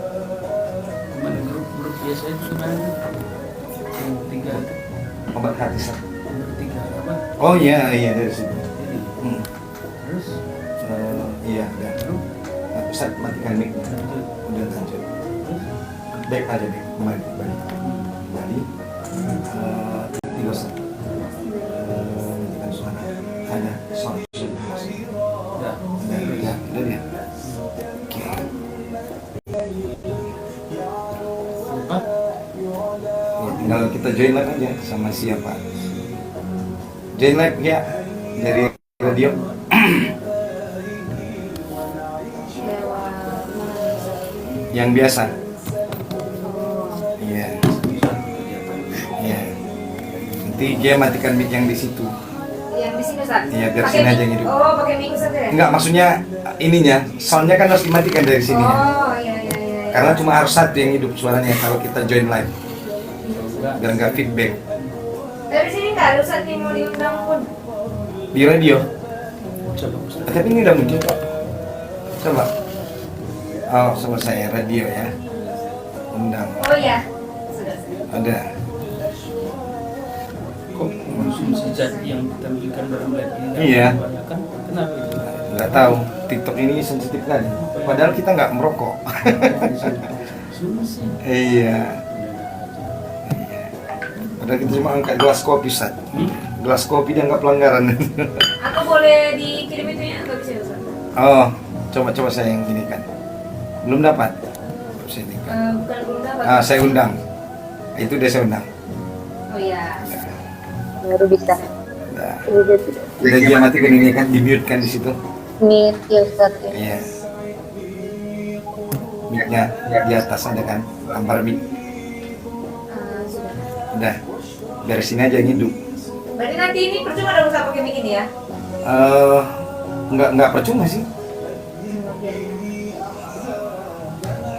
Speaker 3: Kemana grup biasa itu gimana? Yang tiga,
Speaker 2: Obat Hati Ustaz.
Speaker 3: bertiga apa?
Speaker 2: Oh iya dari situ.
Speaker 3: Ini.
Speaker 2: Hmm.
Speaker 3: Terus
Speaker 2: Iya, udah. Ustaz matikan mic. Udah lanjut. Baik aja deh, kembali. Tiga Ustaz. Matikan suara. Ada suara.
Speaker 3: udah.
Speaker 2: Ya, udah ya. Oke.
Speaker 3: Empat.
Speaker 2: Ya, tinggal kita join live aja sama siapa. Join live ya dari radio.
Speaker 1: Lewat mana nih?
Speaker 2: Yang biasa. Iya. Iya. Nanti dia matikan mic yang di situ.
Speaker 1: Yang di sini Ustaz?
Speaker 2: Iya, biar
Speaker 1: Pakai
Speaker 2: sini
Speaker 1: mic?
Speaker 2: aja yang hidup.
Speaker 1: Oh, pakai mic Ustaz ya?
Speaker 2: Enggak, maksudnya ininya, soundnya kan harus dimatikan dari sini ya.
Speaker 1: Oh, iya.
Speaker 2: Karena cuma harus satu yang hidup suaranya kalau kita join live. Biar nggak feedback.
Speaker 1: Dari sini nggak ada Ustaz yang mau diundang pun.
Speaker 2: Di radio.
Speaker 3: Coba Ustaz.
Speaker 2: Tapi ini udah muncul kok. Coba. Oh, sama saya radio ya. Undang.
Speaker 1: Oh iya.
Speaker 2: Ada.
Speaker 3: Kok konsumsi zat yang ditampilkan dalam live ini
Speaker 2: Iya.
Speaker 3: kan? Kenapa itu?
Speaker 2: Nggak tahu. TikTok ini sensitif kan. Padahal kita nggak merokok.
Speaker 3: Konsumsi.
Speaker 2: Iya. Padahal kita cuma angkat gelas kopi, Ustaz. Gelas kopi dianggap pelanggaran.
Speaker 1: Aku boleh dikirim itu ya? Nggak bisa ya Ustaz?
Speaker 2: Oh, coba saya yang ini kan. Belum dapat. Saya ini kan.
Speaker 1: Bukan belum dapat.
Speaker 2: Saya undang. Itu dia saya undang.
Speaker 1: Oh iya.
Speaker 7: Baru bisa.
Speaker 2: Nah,
Speaker 7: Udah
Speaker 2: udah dia matikan ini kan, di mute kan di situ.
Speaker 7: nih ya Ustaz ya.
Speaker 2: Iya. Mic-nya di atas ada kan, gambar mic.
Speaker 1: Sudah.
Speaker 2: Udah. Dari sini aja yang hidup.
Speaker 1: Berarti nanti ini percuma dong Ustaz pakai mic ini ya?
Speaker 2: Nggak percuma sih.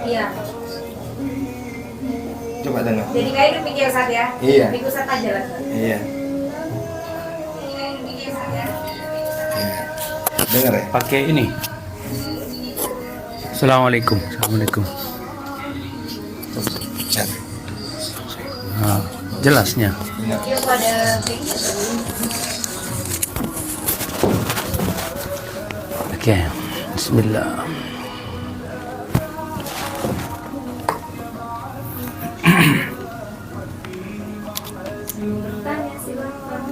Speaker 1: Iya.
Speaker 2: Coba dengar.
Speaker 1: Jadi kayak hidup mic ya Ustaz ya?
Speaker 2: Iya.
Speaker 1: Mic Ustaz aja lah.
Speaker 2: Iya.
Speaker 1: Jadi kayak hidup mic ya Ustaz ya?
Speaker 2: Iya. Dengar ya.
Speaker 3: Pakai ini. Assalamualaikum. Assalamualaikum.
Speaker 2: Chat.
Speaker 3: Nah, jelasnya.
Speaker 1: Dia pada mic-nya tadi.
Speaker 3: Oke. Bismillah.
Speaker 1: Bertanya silakan.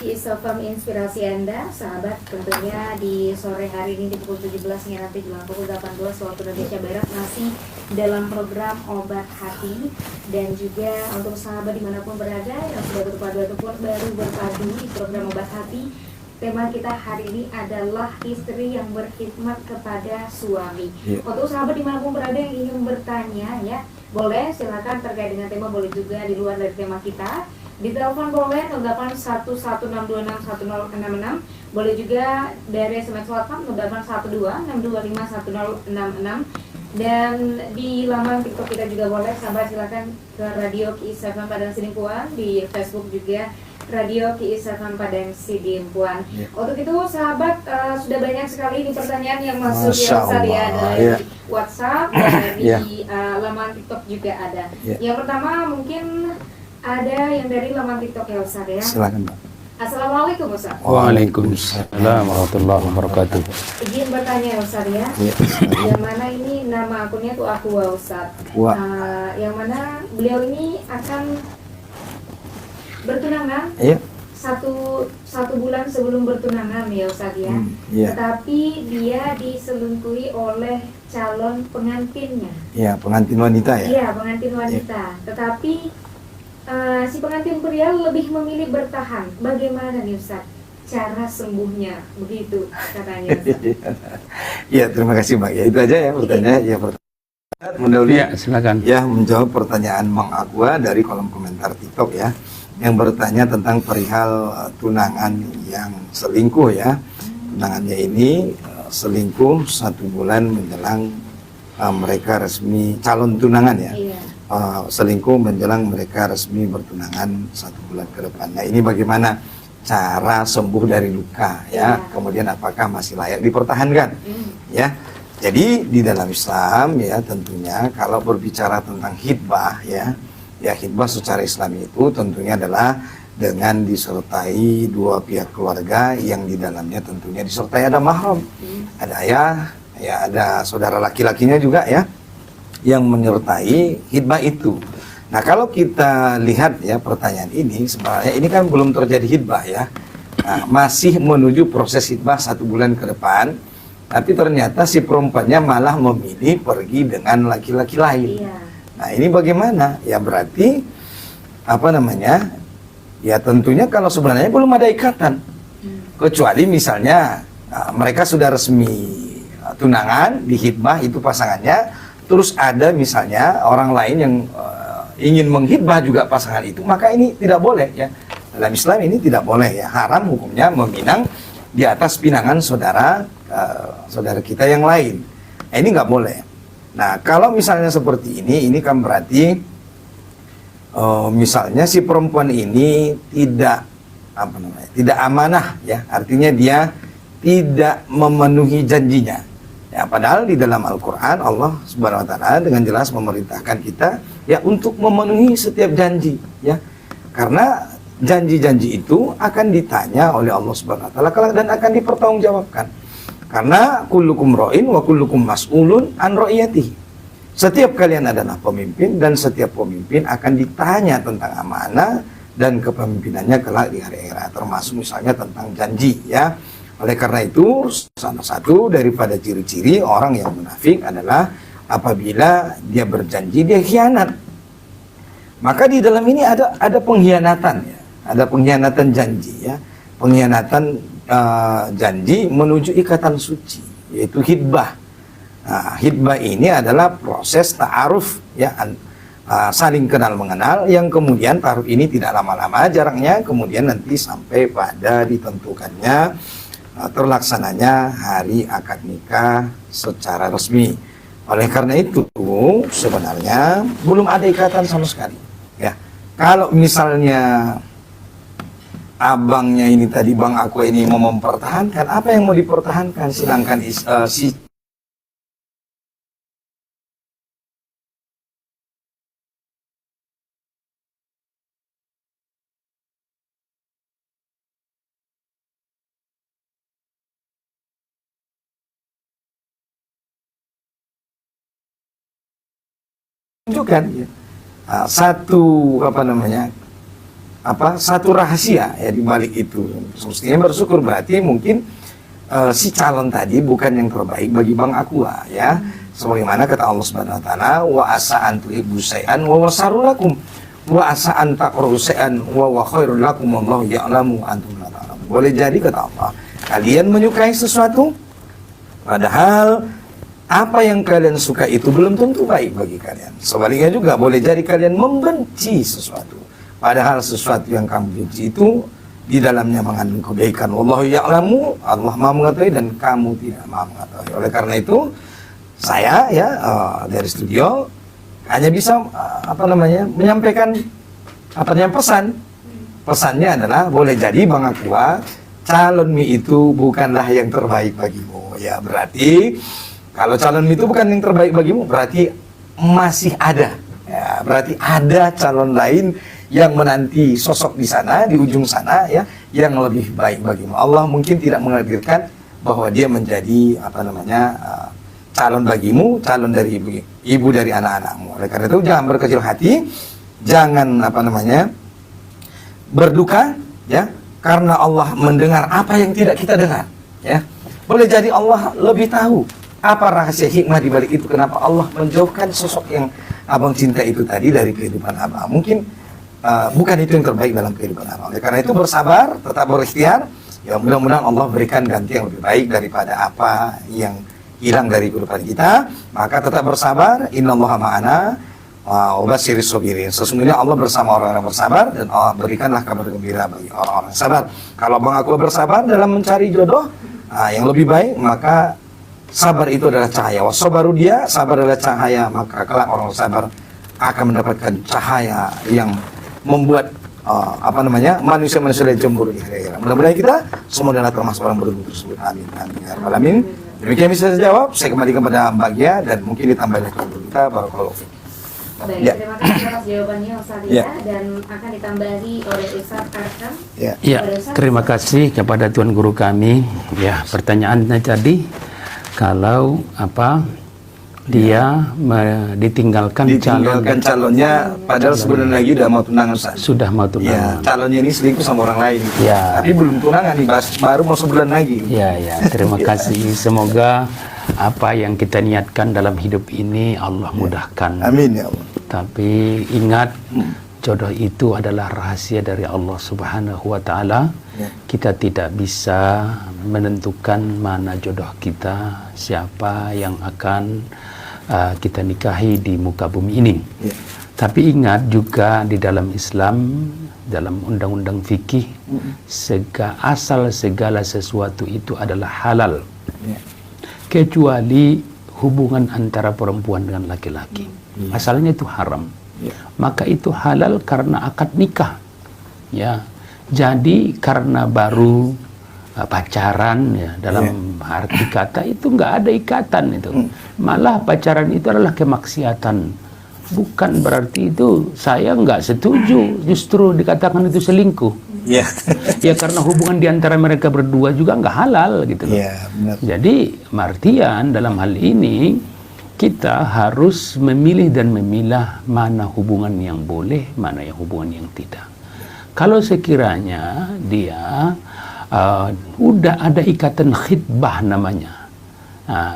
Speaker 1: Isofam inspirasi Anda, sahabat, tentunya di sore hari ini di pukul 17 hingga nanti jelang pukul 18 waktu Indonesia Barat masih dalam program Obat Hati. Dan juga untuk sahabat dimanapun berada yang sudah berpadu ataupun baru berpadu di program Obat Hati, tema kita hari ini adalah istri yang berkhidmat kepada suami. Untuk sahabat dimanapun berada yang ingin bertanya ya, boleh silakan terkait dengan tema, boleh juga di luar dari tema kita. Di telepon boleh 0811626166, boleh juga dari SMS WhatsApp 0812625166, dan di laman TikTok kita juga boleh. Sahabat silakan ke Radio KI7 Padang Sidimpuan, di Facebook juga Radio KI7 Padang Sidimpuan. Untuk itu sahabat, sudah banyak sekali ini pertanyaan yang masuk ya Ustaz ya, dari WhatsApp, dari laman TikTok juga ada. Yang pertama mungkin ada yang dari laman TikTok ya Ustaz ya.
Speaker 2: Silakan, Pak.
Speaker 1: Assalamualaikum Ustaz.
Speaker 3: Waalaikumsalam warahmatullahi wabarakatuh.
Speaker 1: Izin bertanya Ustaz ya. Yang mana ini nama akunnya tuh Aqua Ustaz. Yang mana beliau ini akan bertunangan satu bulan sebelum bertunangan ya Ustaz ya. Tetapi dia diselingkuhi oleh calon pengantinnya.
Speaker 2: Iya, pengantin wanita ya.
Speaker 1: Iya, pengantin wanita. Tetapi si pengantin pria lebih memilih bertahan. Bagaimana nih Ustaz cara sembuhnya? Begitu katanya Ustaz.
Speaker 2: Iya, terima kasih Mbak. Ya itu aja ya pertanyaan. Ya pertanyaan mendahului.
Speaker 3: Ya, silakan.
Speaker 2: Ya, menjawab pertanyaan Mang Aqua dari kolom komentar TikTok ya, yang bertanya tentang perihal tunangan yang selingkuh ya. Tunangannya ini selingkuh 1 bulan menjelang mereka resmi calon tunangan ya.
Speaker 1: Iya.
Speaker 2: Selingkuh menjelang mereka resmi bertunangan 1 bulan ke depan. Nah, ini bagaimana cara sembuh dari luka ya? Kemudian apakah masih layak dipertahankan? Ya. Jadi di dalam Islam ya tentunya kalau berbicara tentang khitbah ya khitbah secara Islam itu tentunya adalah dengan disertai dua pihak keluarga yang di dalamnya tentunya disertai ada mahram, ada ayah, ya ada saudara laki-lakinya juga ya, yang menyertai khitbah itu. Nah, kalau kita lihat ya pertanyaan ini, sebenarnya ini kan belum terjadi khitbah ya. Nah, masih menuju proses khitbah 1 bulan ke depan. tapi ternyata si perempuannya malah memilih pergi dengan laki-laki lain.
Speaker 1: Iya.
Speaker 2: Nah ini bagaimana? Ya berarti apa namanya? Ya tentunya kalau sebenarnya belum ada ikatan, kecuali misalnya mereka sudah resmi tunangan, di khidbah itu pasangannya, terus ada misalnya orang lain yang ingin menghidbah juga pasangan itu, maka ini tidak boleh ya. Dalam Islam ini tidak boleh ya, haram hukumnya meminang di atas pinangan saudara kita yang lain. Nah, ini nggak boleh. Nah kalau misalnya seperti ini kan berarti misalnya si perempuan ini tidak tidak amanah ya, artinya dia tidak memenuhi janjinya. Ya, padahal di dalam Al-Quran Allah Subhanahu Wa Taala dengan jelas memerintahkan kita ya untuk memenuhi setiap janji ya, karena janji-janji itu akan ditanya oleh Allah Subhanahu Wa Taala dan akan dipertanggungjawabkan. Karena kullukum ra'in wa kullukum mas'ulun an ra'iyatihi. Setiap kalian adalah pemimpin dan setiap pemimpin akan ditanya tentang amanah dan kepemimpinannya kelak di hari akhirat, termasuk misalnya tentang janji ya. Oleh karena itu salah satu daripada ciri-ciri orang yang munafik adalah apabila dia berjanji dia khianat. Maka di dalam ini ada pengkhianatan ya, ada pengkhianatan janji ya, pengkhianatan janji menuju ikatan suci, yaitu khidbah. Nah, khidbah ini adalah proses ta'aruf ya, saling kenal mengenal, yang kemudian ta'aruf ini tidak lama-lama jaraknya, kemudian nanti sampai pada ditentukannya terlaksananya hari akad nikah secara resmi. Oleh karena itu sebenarnya belum ada ikatan sama sekali ya. Kalau misalnya abangnya ini tadi, bang aku ini mau mempertahankan, apa yang mau dipertahankan, sedangkan si tunjukkan ya, satu satu rahasia ya di balik itu. Semestinya bersyukur, berarti mungkin si calon tadi bukan yang terbaik bagi bang Aqua ya. Sebagaimana kata Allah Subhanahu Wa Taala, wa asa an tuhibbu syai'an wa wasarul lakum wa asa an takrahu syai'an wa khairul lakum wallahu ya'lamu antum la ta'lamun. Boleh jadi kata Allah, kalian menyukai sesuatu padahal apa yang kalian suka itu belum tentu baik bagi kalian. Sebaliknya juga boleh jadi kalian membenci sesuatu padahal sesuatu yang kamu benci itu di dalamnya mengandung kebaikan. Wallahu ya'lamu, Allah Maha mengetahui dan kamu tidak Maha mengetahui. Oleh karena itu saya ya dari studio hanya bisa menyampaikan pesannya adalah boleh jadi bang Aqua calonmu itu bukanlah yang terbaik bagimu ya. Berarti kalau calon itu bukan yang terbaik bagimu, berarti masih ada ya, berarti ada calon lain yang menanti sosok di sana, di ujung sana ya, yang lebih baik bagimu. Allah mungkin tidak menghadirkan bahwa dia menjadi calon bagimu, calon dari ibu dari anak-anakmu. Oleh karena itu jangan berkecil hati, jangan berduka ya, karena Allah mendengar apa yang tidak kita dengar ya. Boleh jadi Allah lebih tahu apa rahasia hikmah di balik itu, kenapa Allah menjauhkan sosok yang abang cinta itu tadi dari kehidupan abang. Mungkin bukan itu yang terbaik dalam kehidupan abang. Oleh karena itu bersabar, tetap berikhtiar. Ya mudah-mudahan Allah berikan ganti yang lebih baik daripada apa yang hilang dari kehidupan kita. Maka tetap bersabar. Innallaha ma'ana wa basyiris sabirin. Sesungguhnya Allah bersama orang-orang bersabar, dan Allah berikanlah kabar gembira bagi orang-orang sabar. Kalau bang aku bersabar dalam mencari jodoh yang lebih baik, maka sabar itu adalah cahaya. Wasabaru dia, sabar adalah cahaya, maka kelak orang sabar akan mendapatkan cahaya yang membuat manusia-manusia dari cemburu di hari akhirat. Mudah-mudahan kita semua adalah termasuk orang beruntung tersebut. Amin. Amin. Ya Rabbal Alamin. Demikian bisa saya jawab. Saya kembali kepada Mbak Gia dan mungkin ditambah lagi kita. Barakallahu fiik.
Speaker 1: Baik,
Speaker 2: Ya.
Speaker 1: terima kasih atas jawabannya Ustaz
Speaker 2: Ya.
Speaker 1: dan akan ditambahi oleh Ustaz Arkam.
Speaker 3: Ya, terima kasih kepada Tuan Guru kami. Ya, pertanyaannya tadi, kalau dia ditinggalkan
Speaker 2: calonnya padahal sebulan lagi udah mau tunangan, Ustaz.
Speaker 3: sudah mau
Speaker 2: Ya,
Speaker 3: tunangan.
Speaker 2: calonnya ini selingkuh sama orang lain.
Speaker 3: Ya.
Speaker 2: Tapi belum tunangan nih, baru mau sebulan lagi.
Speaker 3: Ya, terima kasih. Semoga apa yang kita niatkan dalam hidup ini Allah mudahkan.
Speaker 2: Amin ya Allah.
Speaker 3: Tapi ingat, jodoh itu adalah rahasia dari Allah Subhanahu wa taala.
Speaker 2: Ya.
Speaker 3: Kita tidak bisa menentukan mana jodoh kita, siapa yang akan kita nikahi di muka bumi ini.
Speaker 2: Ya.
Speaker 3: Tapi ingat juga di dalam Islam, dalam undang-undang fikih, asal segala sesuatu itu adalah halal.
Speaker 2: Ya.
Speaker 3: Kecuali hubungan antara perempuan dengan laki-laki. Asalnya itu haram.
Speaker 2: Ya.
Speaker 3: Maka itu halal karena akad nikah. Ya. Jadi karena baru pacaran ya, dalam arti kata itu nggak ada ikatan itu. Malah pacaran itu adalah kemaksiatan. Bukan berarti itu saya nggak setuju, justru dikatakan itu selingkuh.
Speaker 2: Ya.
Speaker 3: Ya karena hubungan di antara mereka berdua juga nggak halal gitu loh.
Speaker 2: Ya, benar.
Speaker 3: Jadi martian dalam hal ini kita harus memilih dan memilah mana hubungan yang boleh, mana yang hubungan yang tidak. Kalau sekiranya dia udah ada ikatan khitbah namanya,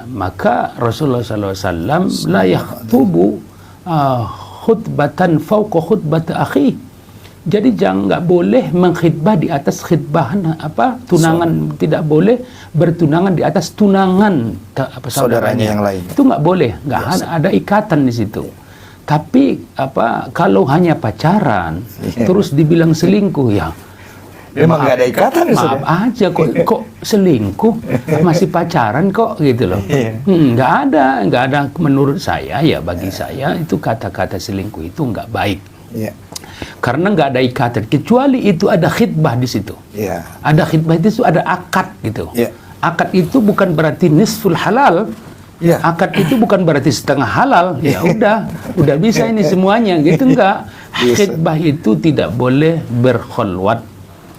Speaker 3: maka Rasulullah SAW la yakhtubu khutbatan fauqa khutbat akhi. Jadi nggak boleh mengkhitbah di atas khitbahan tunangan, tidak boleh bertunangan di atas tunangan saudaranya
Speaker 2: yang lain.
Speaker 3: Itu nggak boleh, nggak ada ikatan di situ. Tapi kalau hanya pacaran terus dibilang selingkuh, ya
Speaker 2: memang nggak ada ikatan.
Speaker 3: Maaf aja kok selingkuh, masih pacaran kok gitu loh. Nggak ada menurut saya ya, bagi saya itu kata-kata selingkuh itu nggak baik.
Speaker 2: Ya.
Speaker 3: Karena nggak ada ikatan, kecuali itu ada khitbah di situ.
Speaker 2: Ya.
Speaker 3: Ada khitbah itu ada akad gitu.
Speaker 2: Ya.
Speaker 3: Akad itu bukan berarti nisful halal.
Speaker 2: Ya.
Speaker 3: Akad itu bukan berarti setengah halal. Ya udah bisa ini semuanya gitu, enggak. Khitbah itu tidak boleh berkholwat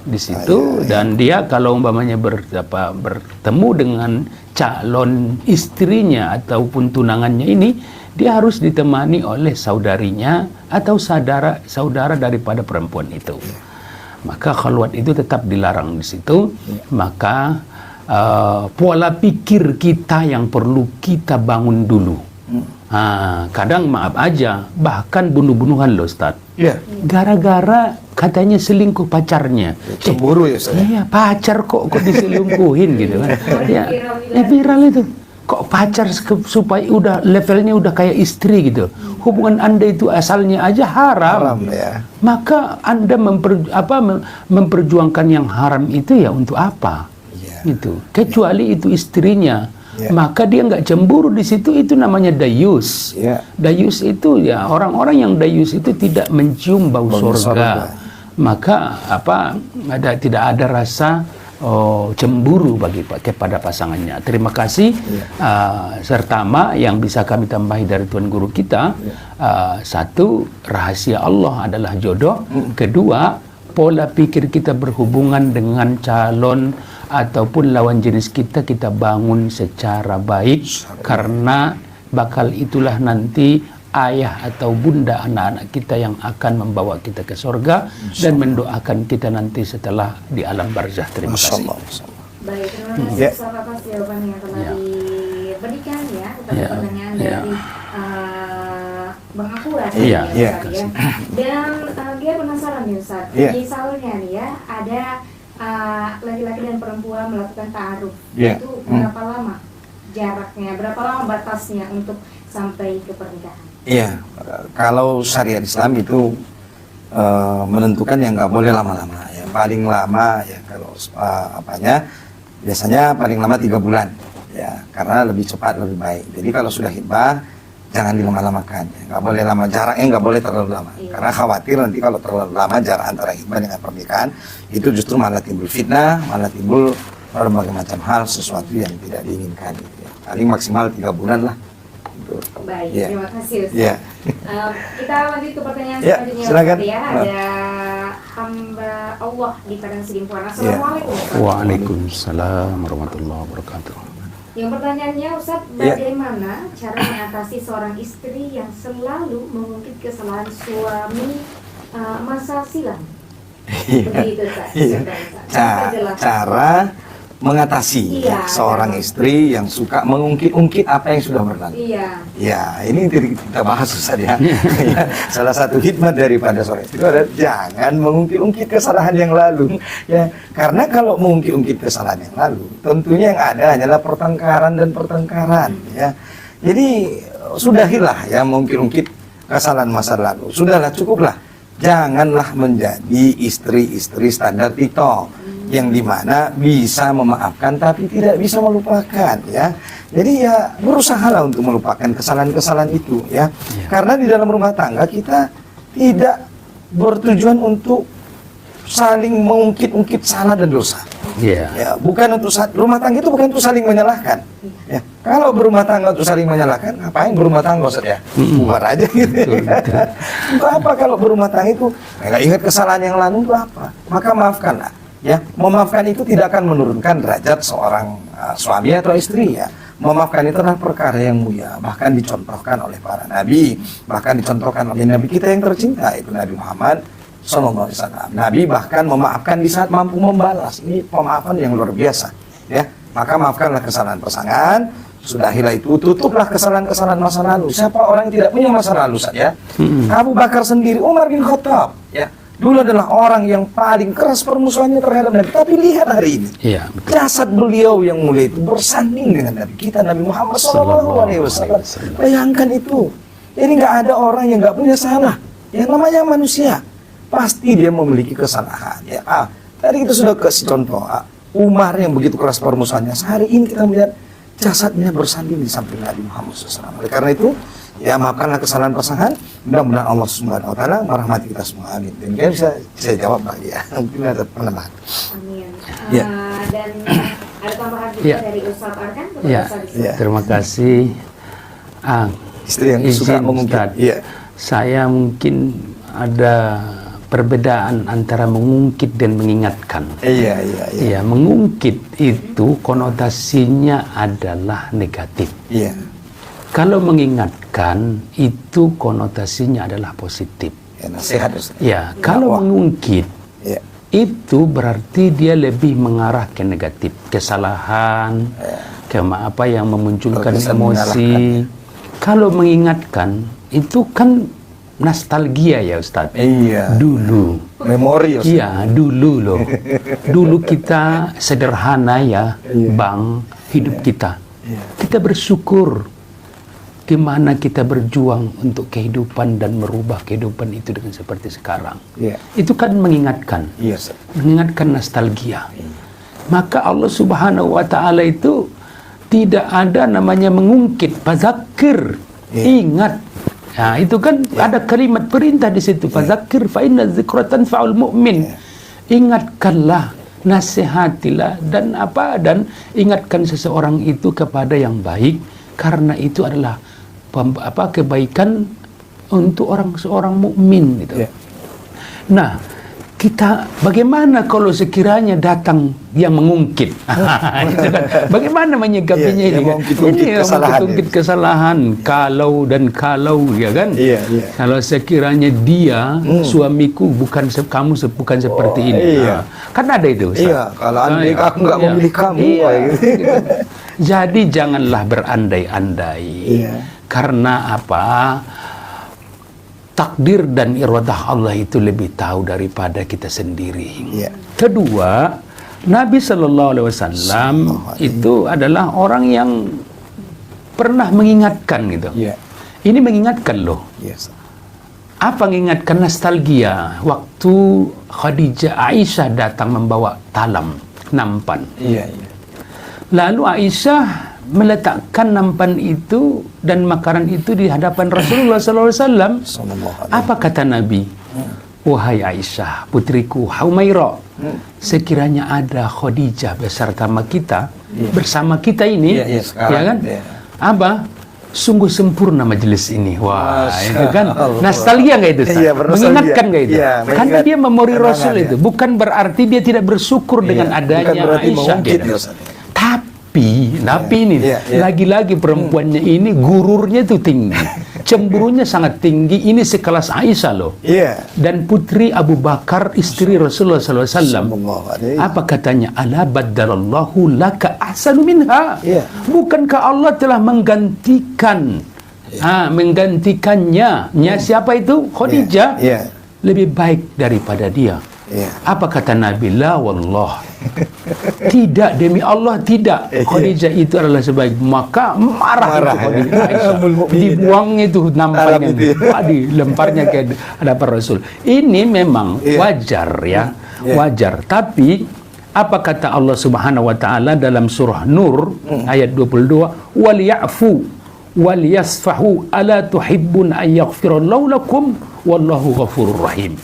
Speaker 3: di situ, dan dia kalau umpamanya bertemu dengan calon istrinya ataupun tunangannya ini, dia harus ditemani oleh saudarinya atau saudara daripada perempuan itu. Maka khalwat itu tetap dilarang di situ. Maka pola pikir kita yang perlu kita bangun dulu. Kadang maaf aja, bahkan bunuh-bunuhan loh Ustaz.
Speaker 2: Ya.
Speaker 3: Gara-gara katanya selingkuh pacarnya.
Speaker 2: Cemburu ya saya.
Speaker 3: Iya, pacar kok diselingkuhin gitu kan. Ya, viral itu. Kok pacar supaya udah levelnya udah kayak istri gitu. Hubungan Anda itu asalnya aja haram.
Speaker 2: Ya.
Speaker 3: Maka Anda memperjuangkan yang haram itu ya untuk apa? Gitu. Kecuali itu istrinya, maka dia nggak cemburu di situ, itu namanya dayus. Dayus itu ya orang-orang yang dayus itu tidak mencium bau surga. Maka tidak ada rasa cemburu kepada pasangannya. Terima kasih. Sertama yang bisa kami tambahi dari Tuan Guru kita, satu, rahasia Allah adalah jodoh. Kedua, pola pikir kita berhubungan dengan calon ataupun lawan jenis kita bangun secara baik, karena bakal itulah nanti ayah atau bunda anak-anak kita yang akan membawa kita ke surga dan mendoakan kita nanti setelah di alam barzah. Terima kasih.
Speaker 1: Baik, terima kasih atas jawaban yang telah diberikan ya kepada pertanyaan dari Bang Akurat. Dan dia penasaran nih Ustaz, misalnya nih ya ada laki-laki dan perempuan melakukan ta'aruf, itu berapa lama jaraknya, berapa lama batasnya untuk sampai ke pernikahan?
Speaker 2: Iya, kalau syariat Islam itu menentukan yang nggak boleh lama-lama. Ya, paling lama ya kalau biasanya paling lama 3 bulan. Ya, karena lebih cepat lebih baik. Jadi kalau sudah khitbah jangan dilama-lamakan. Ya. Nggak boleh lama, jaraknya nggak boleh terlalu lama. Karena khawatir nanti kalau terlalu lama jarak antara khitbah dengan pernikahan itu justru malah timbul fitnah, malah timbul berbagai macam hal, sesuatu yang tidak diinginkan. Gitu ya. Paling maksimal 3 bulan lah.
Speaker 1: Baik, terima kasih Ustaz. Kita lanjut ke pertanyaan selanjutnya.
Speaker 2: Silakan.
Speaker 1: Ya, ada hamba Allah di Padang Sidimpuan. Assalamualaikum.
Speaker 3: Waalaikumsalam warahmatullahi wabarakatuh.
Speaker 1: Yang pertanyaannya Ustaz,
Speaker 2: Ya.
Speaker 1: bagaimana cara mengatasi seorang istri yang selalu mengungkit kesalahan suami masa silam? Begitu Ustaz.
Speaker 2: Iya. Cara mengatasi
Speaker 1: Iya,
Speaker 2: seorang
Speaker 1: cara-
Speaker 2: istri yang suka mengungkit-ungkit apa yang sudah berlalu.
Speaker 1: Iya.
Speaker 2: Ya, ini kita bahas Ustaz ya. Ya, salah satu hikmah daripada seorang istri itu adalah jangan mengungkit-ungkit kesalahan yang lalu. Ya, karena kalau mengungkit-ungkit kesalahan yang lalu, tentunya yang ada hanyalah pertengkaran dan pertengkaran. Ya, jadi sudahilah ya mengungkit-ungkit kesalahan masa lalu. Sudahlah, cukuplah. Janganlah menjadi istri-istri standar TikTok yang dimana bisa memaafkan tapi tidak bisa melupakan ya. Jadi ya berusahalah untuk melupakan kesalahan-kesalahan itu ya. Karena di dalam rumah tangga kita tidak bertujuan untuk saling mengungkit-ungkit salah dan dosa.
Speaker 3: Iya.
Speaker 2: Ya, bukan untuk rumah tangga itu bukan untuk saling menyalahkan. Ya, kalau berumah tangga untuk saling menyalahkan, ngapain berumah tangga Ustaz ya? Bubar aja gitu. Untuk apa kalau berumah tangga itu nggak ingat kesalahan yang lalu itu apa? Maka maafkanlah. Ya, memaafkan itu tidak akan menurunkan derajat seorang suami atau istri ya. Memaafkan itu adalah perkara yang mulia, bahkan dicontohkan oleh para nabi, bahkan dicontohkan oleh nabi kita yang tercinta itu Nabi Muhammad Sallallahu Alaihi Wasallam. Nabi bahkan memaafkan di saat mampu membalas. Ini pemaafan yang luar biasa ya. Maka maafkanlah kesalahan pasangan, sudahilah itu, tutuplah kesalahan-kesalahan masa lalu. Siapa orang yang tidak punya masa lalu saja? Abu Bakar sendiri, Umar bin Khattab ya. Dulu adalah orang yang paling keras permusuhannya terhadap Nabi. Tapi lihat hari ini,
Speaker 3: Iya, betul.
Speaker 2: jasad beliau yang mulia itu bersanding dengan Nabi kita, Nabi Muhammad SAW. Bayangkan itu. Jadi nggak ada orang yang nggak punya salah. Yang namanya manusia, pasti dia memiliki kesalahan. Ya, tadi kita sudah kasih contoh. Umar yang begitu keras permusuhannya. Sehari ini kita melihat jasadnya bersanding di samping Nabi Muhammad SAW. Oleh karena itu, ya maafkanlah kesalahan pasangan. Mudah-mudahan Allah Subhanahu Wa Taala merahmati kita semua. Amin. Dan kalian bisa saya jawab lagi ya. Mungkin ada penambahan.
Speaker 1: Amin.
Speaker 2: Ya.
Speaker 1: Dan ada tambahan juga
Speaker 3: Ya.
Speaker 1: dari Ustaz Arkan.
Speaker 3: Ya,
Speaker 2: Ya.
Speaker 3: terima kasih.
Speaker 2: Istri yang suka
Speaker 3: Izin,
Speaker 2: mengungkit.
Speaker 3: Ustaz.
Speaker 2: Iya.
Speaker 3: Saya mungkin ada perbedaan antara mengungkit dan mengingatkan.
Speaker 2: Iya.
Speaker 3: Ya, mengungkit itu konotasinya adalah negatif.
Speaker 2: Iya.
Speaker 3: Kalau mengingatkan itu konotasinya adalah positif.
Speaker 2: Ya, nasihat Ustaz.
Speaker 3: Ya, kalau
Speaker 2: Dakwah.
Speaker 3: mengungkit
Speaker 2: Iya.
Speaker 3: itu berarti dia lebih mengarah ke negatif, kesalahan, ke apa yang memunculkan
Speaker 2: Terkesan
Speaker 3: emosi. Kalau mengingatkan itu kan nostalgia ya Ustadz.
Speaker 2: Iya.
Speaker 3: Dulu.
Speaker 2: Memori Ustaz.
Speaker 3: Iya, dulu loh. Dulu kita sederhana ya,
Speaker 2: Iya.
Speaker 3: Bang, hidup kita.
Speaker 2: Iya.
Speaker 3: Kita bersyukur gimana kita berjuang untuk kehidupan dan merubah kehidupan itu dengan seperti sekarang.
Speaker 2: Iya.
Speaker 3: Itu kan mengingatkan.
Speaker 2: Iya, Ustaz.
Speaker 3: Mengingatkan nostalgia. Maka Allah Subhanahu wa taala itu tidak ada namanya mengungkit, fadzakir. Ingat. Nah, itu kan ada kalimat perintah di situ, fadzakir fa inna dzikra tanfa'ul mu'min. Ingatkanlah, nasihatilah dan ingatkan seseorang itu kepada yang baik karena itu adalah kebaikan untuk seorang mukmin gitu.
Speaker 2: Iya.
Speaker 3: Nah, kita bagaimana kalau sekiranya datang yang mengungkit? Itu kan. Bagaimana menyikapinya
Speaker 2: Iya,
Speaker 3: ini?
Speaker 2: yang mengungkit-ungkit
Speaker 3: Ini yang
Speaker 2: kesalahan
Speaker 3: mengungkit kesalahan, kalau ya kan?
Speaker 2: Iya.
Speaker 3: Kalau sekiranya dia suamiku bukan bukan seperti ini.
Speaker 2: Iya.
Speaker 3: Kan ada itu. Ustaz.
Speaker 2: Iya, kalau andai aku nggak
Speaker 3: Iya.
Speaker 2: memilih kamu,
Speaker 3: Iya.
Speaker 2: kayak gitu.
Speaker 3: Jadi janganlah berandai-andai.
Speaker 2: Iya.
Speaker 3: Karena apa? Takdir dan iradah Allah itu lebih tahu daripada kita sendiri.
Speaker 2: Iya.
Speaker 3: Kedua, Nabi Shallallahu Alaihi Wasallam itu adalah orang yang pernah mengingatkan gitu.
Speaker 2: Iya.
Speaker 3: Ini mengingatkan loh.
Speaker 2: Iya, Ustaz.
Speaker 3: Apa mengingatkan nostalgia waktu Khadijah Aisyah datang membawa talam nampan.
Speaker 2: Iya.
Speaker 3: Lalu Aisyah meletakkan nampan itu dan makanan itu di hadapan Rasulullah SAW.
Speaker 2: Sallallahu alaihi.
Speaker 3: Apa kata Nabi? Wahai Aisyah, putriku Humairah, sekiranya ada Khadijah bersama kita ini,
Speaker 2: Iya, sekarang.
Speaker 3: ya kan?
Speaker 2: Iya.
Speaker 3: Apa? Sungguh sempurna majelis ini. Wah,
Speaker 2: Masya
Speaker 3: itu kan
Speaker 2: Allah.
Speaker 3: nostalgia nggak itu? Ustaz?
Speaker 2: Iya, bernostalgia.
Speaker 3: Mengingatkan nggak itu?
Speaker 2: Iya,
Speaker 3: Karena
Speaker 2: mengingat
Speaker 3: dia memori
Speaker 2: kenangan,
Speaker 3: Rasul
Speaker 2: ya.
Speaker 3: itu. Bukan berarti dia tidak bersyukur dengan
Speaker 2: Iya,
Speaker 3: adanya
Speaker 2: bukan berarti
Speaker 3: Aisyah.
Speaker 2: mengungkit,
Speaker 3: gitu.
Speaker 2: ya, Ustaz.
Speaker 3: Tapi Tapi ini lagi-lagi perempuannya ini gururnya itu tinggi, cemburunya sangat tinggi. Ini sekelas Aisyah loh.
Speaker 2: Iya.
Speaker 3: Dan putri Abu Bakar, istri Rasulullah SAW.
Speaker 2: Sallallahu alaihi.
Speaker 3: Apa katanya? Ala baddalallahu laka ahsanu minha.
Speaker 2: Iya.
Speaker 3: Bukankah Allah telah menggantikan, menggantikannya? Siapa itu? Khadijah.
Speaker 2: Iya.
Speaker 3: Lebih baik daripada dia.
Speaker 2: Iya.
Speaker 3: Apa kata Nabi? La wallah. Tidak, demi Allah tidak. Khadijah itu adalah sebaik. Maka marah itu Khadijah. Aisyah. Dibuangnya itu nampaknya. Dilemparnya ke hadapan Rasul. Ini memang wajar ya. Wajar. Tapi apa kata Allah Subhanahu wa taala dalam surah Nur ayat 22? Wal ya'fu wal yasfahu ala tuhibbun an yaghfirallahu lakum wallahu ghafurur rahim.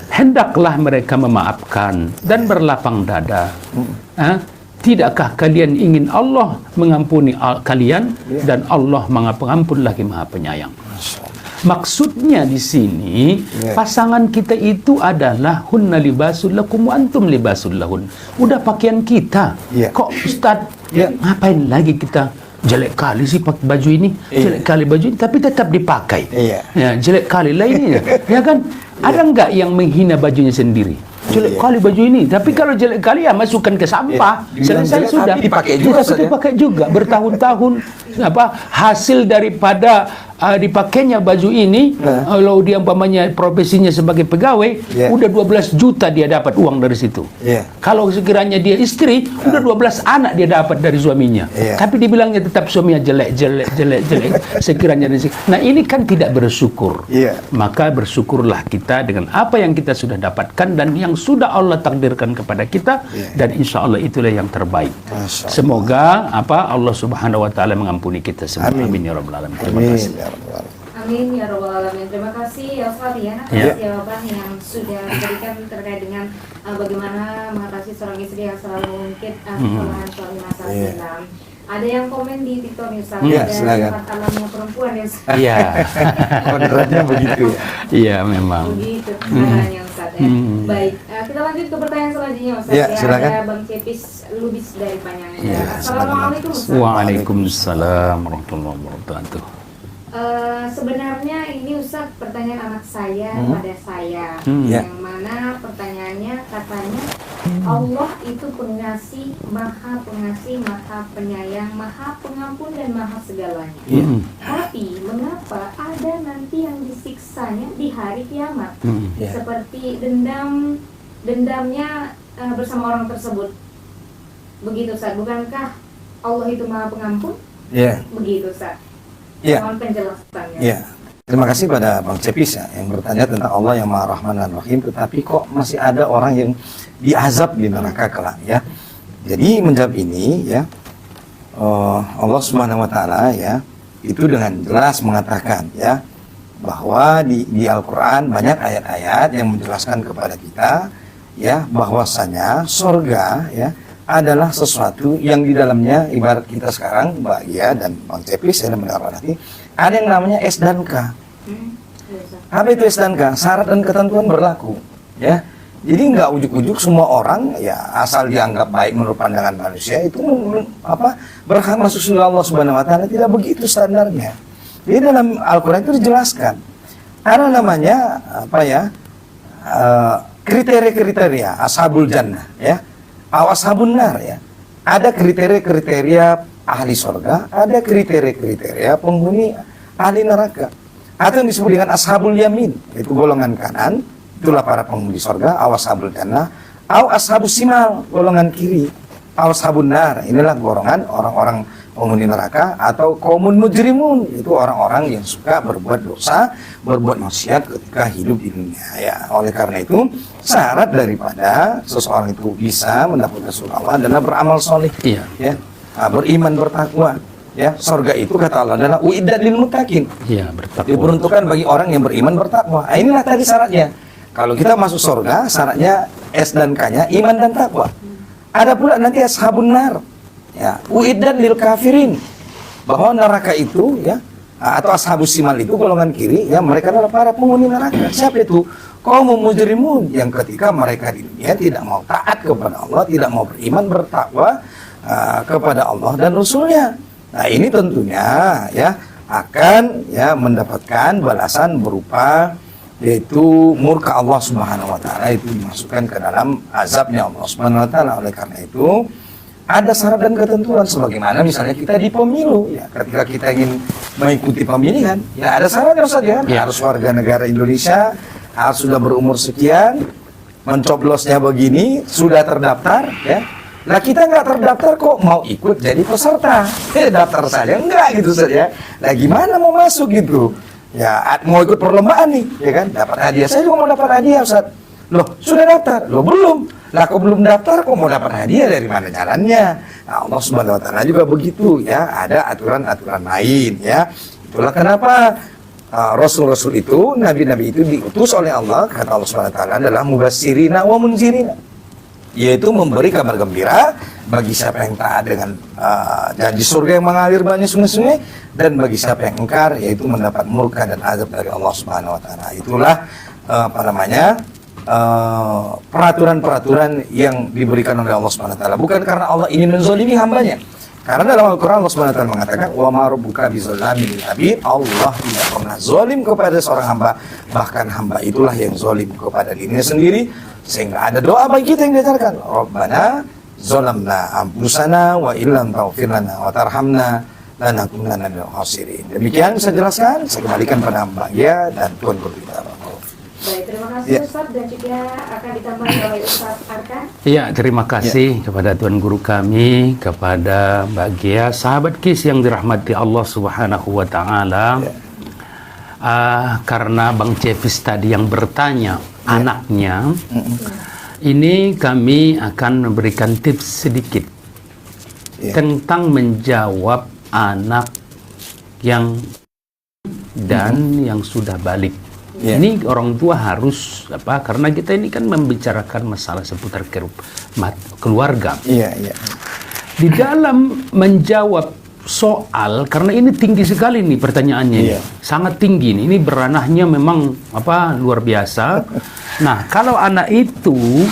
Speaker 3: Hendaklah mereka memaafkan dan berlapang dada. Tidakkah kalian ingin Allah mengampuni kalian dan Allah Maha Pengampun lagi Maha Penyayang? Maksudnya di sini pasangan kita itu adalah hunna libasul lakum wa antum libasul lahun. Udah pakaian kita. Kok Ustaz ngapain lagi kita jelek kali sih pakai baju ini, jelek kali baju ini, tapi tetap dipakai. Ya, jelek kali lah ini, ya kan? Ada nggak yang menghina bajunya sendiri? Jelek kali baju ini, tapi kalau jelek kali ya masukkan ke sampah. Selesai sudah.
Speaker 2: Dipakai juga,
Speaker 3: dipakai juga bertahun-tahun. Hasil daripada dipakainya baju ini, kalau dia umpamanya profesinya sebagai pegawai, udah 12 juta dia dapat uang dari situ. Kalau sekiranya dia istri, udah 12 anak dia dapat dari suaminya. Tapi dibilangnya tetap suaminya jelek. Sekiranya nah ini kan tidak bersyukur. Maka bersyukurlah kita dengan apa yang kita sudah dapatkan dan yang sudah Allah takdirkan kepada kita, dan insya Allah itulah yang terbaik. Semoga Allah Subhanahu wa taala mengampuni kita semua. Amin ya rabbal alamin. Terima kasih.
Speaker 1: Amin ya rabbal alamin. Terima kasih ya Ustaz ya atas jawaban yang sudah diberikan terkait dengan bagaimana mengatasi seorang istri yang selalu mengungkit kesalahan suami masa silam. Ada yang komen di TikTok nih Ustaz, ada sifat alamnya perempuan ya Ustaz.
Speaker 3: Iya.
Speaker 2: Kodratnya begitu ya.
Speaker 3: Iya memang.
Speaker 1: Begitu caranya Ustaz ya. Baik, kita lanjut ke pertanyaan selanjutnya Ustaz ya.
Speaker 2: Silakan.
Speaker 1: Ada Bang Cepis Lubis dari Panjang. Assalamualaikum Ustaz.
Speaker 3: Waalaikumsalam warahmatullahi wabarakatuh.
Speaker 1: Sebenarnya ini Ustaz pertanyaan anak saya pada saya, yang mana pertanyaannya katanya Allah itu pengasih, maha penyayang, maha pengampun dan maha segalanya. Tapi mengapa ada nanti yang disiksanya di hari kiamat, seperti dendamnya bersama orang tersebut? Begitu Ustaz, bukankah Allah itu maha pengampun? Begitu Ustaz. Mohon penjelasannya.
Speaker 2: Terima kasih pada Bang Cepis ya, yang bertanya tentang Allah yang Maha Rahman dan Rahim, tetapi kok masih ada orang yang diazab di neraka kelak ya. Jadi menjawab ini ya, Allah Subhanahu wa taala ya, itu dengan jelas mengatakan ya, bahwa di Al-Qur'an banyak ayat-ayat yang menjelaskan kepada kita ya, bahwasanya surga ya adalah sesuatu yang di dalamnya ibarat kita sekarang Mbak Gia dan Bang Cepis ya, nanti ada yang namanya S dan K. Apa itu S dan K? Syarat dan ketentuan berlaku ya. Jadi nggak ujuk-ujuk semua orang ya asal dianggap baik menurut pandangan manusia itu berhak masuk surga Allah Subhanahu wa taala. Tidak begitu standarnya. Jadi dalam Al-Qur'an itu dijelaskan ada namanya kriteria ashabul jannah ya. Ashabun nar ya. Ada kriteria ahli surga, ada kriteria penghuni ahli neraka. Atau yang disebut dengan ashabul yamin, itu golongan kanan, itulah para penghuni surga, ashabul jannah, ashabus simal, golongan kiri, ashabun nar, inilah golongan orang-orang penghuni neraka, atau qaumun mujrimun, itu orang-orang yang suka berbuat dosa, berbuat maksiat ketika hidup di dunia ya. Oleh karena itu syarat daripada seseorang itu bisa mendapatkan surga Allah adalah beramal soleh ya, beriman, bertakwa ya. Surga itu kata Allah adalah uiddat lil muttaqin ya, bertakwa, diperuntukkan bagi orang yang beriman, bertakwa. Inilah tadi syaratnya. Kalau kita masuk surga syaratnya S dan K-nya iman dan takwa. Ada pula nanti ashabun nar ya, uiddat lil kafirin, bahwa neraka itu ya, atau ashabus simal itu golongan kiri ya, mereka adalah para penghuni neraka. Siapa itu? Qaumul mujrimun, yang ketika mereka di dunia tidak mau taat kepada Allah, tidak mau beriman, bertakwa, kepada Allah dan Rasulnya. Nah ini tentunya ya akan ya mendapatkan balasan berupa yaitu murka Allah Subhanahu wa taala, itu dimasukkan ke dalam azabnya Allah Subhanahu wa taala. Oleh karena itu ada syarat dan ketentuan sebagaimana misalnya kita di pemilu ya, ketika kita ingin mengikuti pemilihan ya ada syaratnya Ustaz ya, harus warga negara Indonesia, harus sudah berumur sekian, mencoblosnya begini, sudah terdaftar ya. Nah kita nggak terdaftar kok mau ikut jadi peserta, daftar saja enggak gitu saja. Nah gimana mau masuk gitu? Ya mau ikut perlombaan nih, ya kan? Dapat hadiah, saya juga mau dapat hadiah Ustaz. Loh sudah daftar? Loh belum. Lah kok belum daftar kok mau dapat hadiah, dari mana jalannya? Nah, Allah Subhanahu wa taala juga begitu ya, ada aturan-aturan lain ya. Itulah kenapa Rasul-Rasul itu, Nabi-Nabi itu diutus oleh Allah, kata Allah Subhanahu wa taala adalah mubasyirina wa munzirina, yaitu memberi kabar gembira bagi siapa yang taat dengan janji surga yang mengalir banyak sungai-sungai, dan bagi siapa yang engkar yaitu mendapat murka dan azab dari Allah Subhanahu wa taala. Itulah peraturan-peraturan yang diberikan oleh Allah Subhanahu wa taala, bukan karena Allah ingin menzalimi hambanya. Karena dalam Al-Quran Allah Subhanahu wa taala mengatakan wa ma rabbuka bizallamin lil abid, Allah tidak pernah zalim kepada seorang hamba, bahkan hamba itulah yang zalim kepada dirinya sendiri. Sehingga ada doa bagi kita yang diajarkan, Rabbana zalamna anfusana wa illam taghfir lana wa tarhamna lanakunanna minal khasirin. Demikian saya jelaskan, saya kembalikan pada Mbak Gia dan Tuan Guru kita.
Speaker 1: Baik, terima kasih Ustaz, dan juga akan ditambah oleh Ustaz Arkan.
Speaker 3: Ya, terima kasih kepada Tuan Guru kami, kepada Mbak Gia, sahabat KIS yang dirahmati Allah Subhanahu wa taala. Karena Bang Cevis tadi yang bertanya anaknya, ini kami akan memberikan tips sedikit tentang menjawab anak yang dan yang sudah balik. Ini orang tua harus karena kita ini kan membicarakan masalah seputar keluarga. Di dalam menjawab soal, karena ini tinggi sekali nih pertanyaannya, sangat tinggi nih. Ini beranahnya memang luar biasa. Nah, kalau anak itu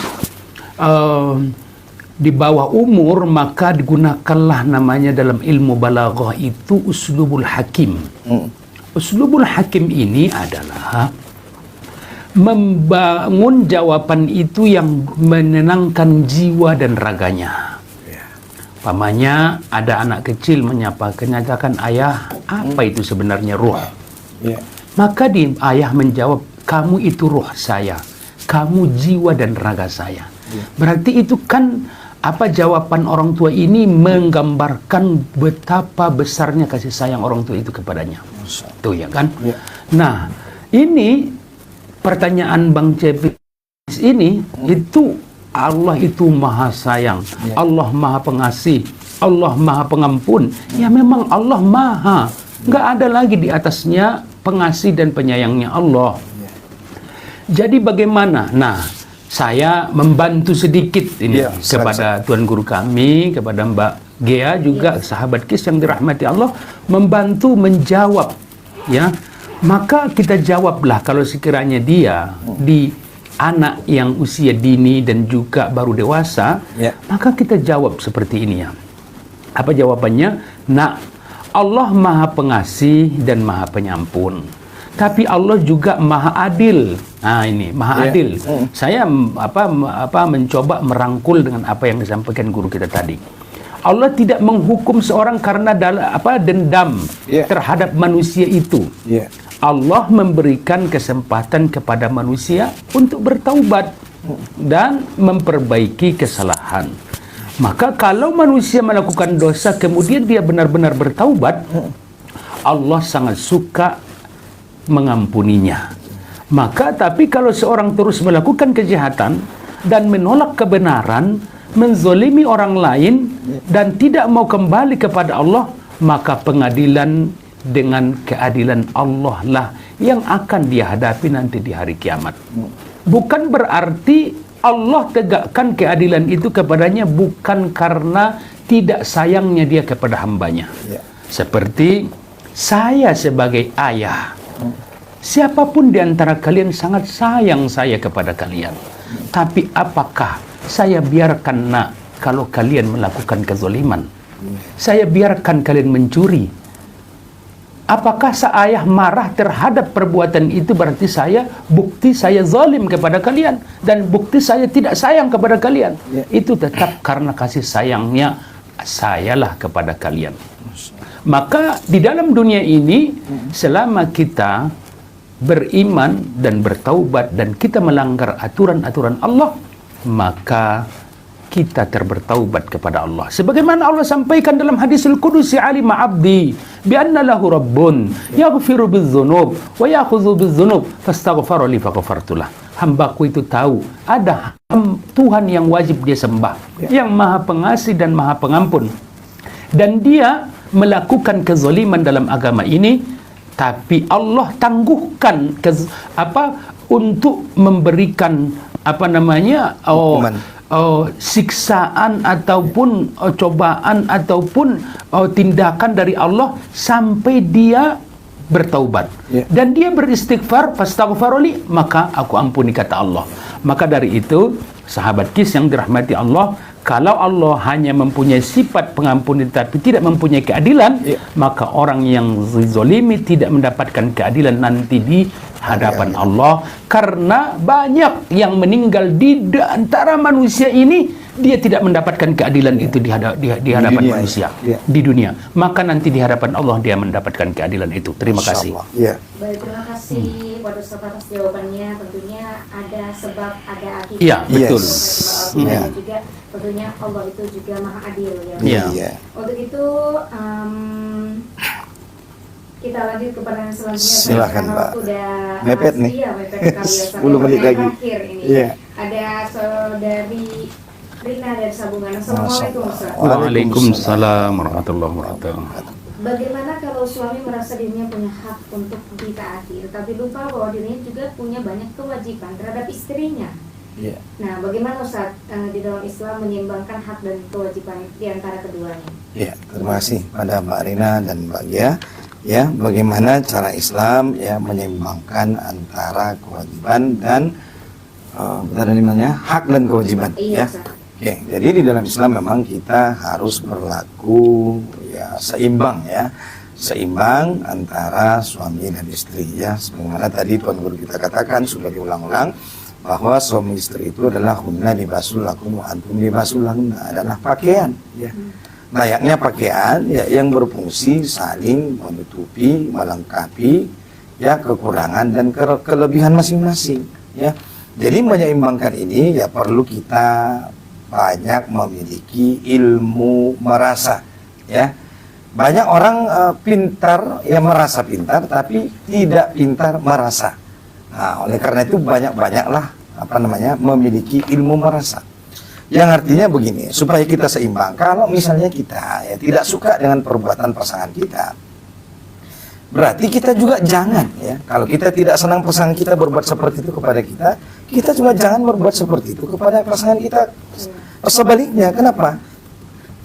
Speaker 3: di bawah umur, maka digunakanlah namanya dalam ilmu balaghah itu uslubul hakim. Uslubul hakim ini adalah membangun jawaban itu yang menenangkan jiwa dan raganya. Pamannya ada anak kecil menyatakan, ayah, apa itu sebenarnya ruh? Maka ayah menjawab, kamu itu ruh saya, kamu jiwa dan raga saya. Berarti itu kan jawaban orang tua ini menggambarkan betapa besarnya kasih sayang orang tua itu kepadanya. Tuh ya kan? Nah, ini pertanyaan Bang Cevis ini itu Allah itu maha sayang, Allah maha pengasih, Allah maha pengampun. Ya memang Allah maha, nggak ada lagi di atasnya pengasih dan penyayangnya Allah. Jadi bagaimana? Nah, saya membantu sedikit ini kepada Tuan Guru kami, kepada Mbak Gia juga sahabat KIS yang dirahmati Allah, membantu menjawab ya. Maka kita jawablah kalau sekiranya dia di anak yang usia dini dan juga baru dewasa, maka kita jawab seperti ini ya. Apa jawabannya? Nah, Allah maha pengasih dan maha penyampun, tapi Allah juga maha adil. Nah ini maha adil. Saya mencoba merangkul dengan apa yang disampaikan guru kita tadi. Allah tidak menghukum seorang karena dendam terhadap manusia itu. Allah memberikan kesempatan kepada manusia untuk bertaubat dan memperbaiki kesalahan. Maka kalau manusia melakukan dosa kemudian dia benar-benar bertaubat, Allah sangat suka mengampuninya. Maka tapi kalau seorang terus melakukan kejahatan dan menolak kebenaran, menzolimi orang lain dan tidak mau kembali kepada Allah, maka pengadilan dengan keadilan Allah lah yang akan dia hadapi nanti di hari kiamat. Bukan berarti Allah tegakkan keadilan itu kepadanya bukan karena tidak sayangnya dia kepada hambanya. Seperti saya sebagai ayah, siapapun di antara kalian sangat sayang saya kepada kalian. Tapi apakah saya biarkan kalau kalian melakukan kezaliman? Saya biarkan kalian mencuri. Apakah saya marah terhadap perbuatan itu berarti bukti saya zalim kepada kalian dan bukti saya tidak sayang kepada kalian? Itu tetap karena kasih sayangnya sayalah kepada kalian. Maka di dalam dunia ini selama kita beriman dan bertaubat dan kita melanggar aturan-aturan Allah, maka kita bertaubat kepada Allah. Sebagaimana Allah sampaikan dalam hadisul qudusi, alima abdi bi anna lahu rabbun yaghfiru bidzunub wa ya'khudhu bidzunub fastaghfara li faghfartulah. Hambaku itu tahu ada Tuhan yang wajib dia sembah, yang maha pengasih dan maha pengampun, dan dia melakukan kezaliman dalam agama ini, tapi Allah tangguhkan untuk memberikan siksaan ataupun cobaan ataupun tindakan dari Allah sampai dia bertaubat dan dia beristighfar, fastaghfaroli, maka aku ampuni, kata Allah. Maka dari itu sahabat kis yang dirahmati Allah, kalau Allah hanya mempunyai sifat pengampun tetapi tidak mempunyai keadilan, maka orang yang zalimi tidak mendapatkan keadilan nanti di hadapan Allah, karena banyak yang meninggal di antara manusia ini dia tidak mendapatkan keadilan itu di hadapan manusia di dunia, maka nanti di hadapan Allah dia mendapatkan keadilan itu. Terima kasih.
Speaker 1: Baik, terima kasih Pak Ustaz atas jawabannya. Tentunya ada sebab, ada akibat.
Speaker 3: Iya, betul.
Speaker 1: Dan juga tentunya Allah itu juga maha adil ya. Untuk itu kita lanjut ke pertanyaan selanjutnya.
Speaker 2: Silakan, Mbak.
Speaker 1: Udah
Speaker 2: mepet nih.
Speaker 1: Iya, mepet sekali ya.
Speaker 2: 10 menit lagi.
Speaker 1: Terakhir ini. Ada saudari Rina dari Sabungan. Assalamualaikum Ustaz.
Speaker 3: Waalaikumsalam warahmatullahi wabarakatuh.
Speaker 1: Bagaimana kalau suami merasa dirinya punya hak untuk ditaati, tetapi lupa bahwa dirinya juga punya banyak kewajiban terhadap istrinya? Nah, bagaimana Ustaz di dalam Islam menyeimbangkan hak dan kewajiban di antara keduanya?
Speaker 2: Terima kasih pada Mbak Rina dan Mbak Gia. Bagaimana cara Islam menyeimbangkan antara kewajiban dan hak dan kewajiban. Jadi di dalam Islam memang kita harus berlaku seimbang seimbang antara suami dan istri sebagaimana tadi Tuan Guru kita katakan, sudah diulang-ulang bahwa suami istri itu adalah hunna libasul lakum wa antum libasul lahunna, adalah pakaian layaknya pakaian yang berfungsi saling menutupi, melengkapi kekurangan dan kelebihan masing-masing Jadi menyeimbangkan ini perlu kita banyak memiliki ilmu merasa Banyak orang pintar merasa pintar tapi tidak pintar merasa. Nah, oleh karena itu banyak-banyaklah memiliki ilmu merasa. Yang artinya begini, supaya kita seimbang. Kalau misalnya kita tidak suka dengan perbuatan pasangan kita, berarti kita juga jangan kalau kita tidak senang pasangan kita berbuat seperti itu kepada kita, kita juga jangan berbuat seperti itu kepada pasangan kita. Sebaliknya, kenapa?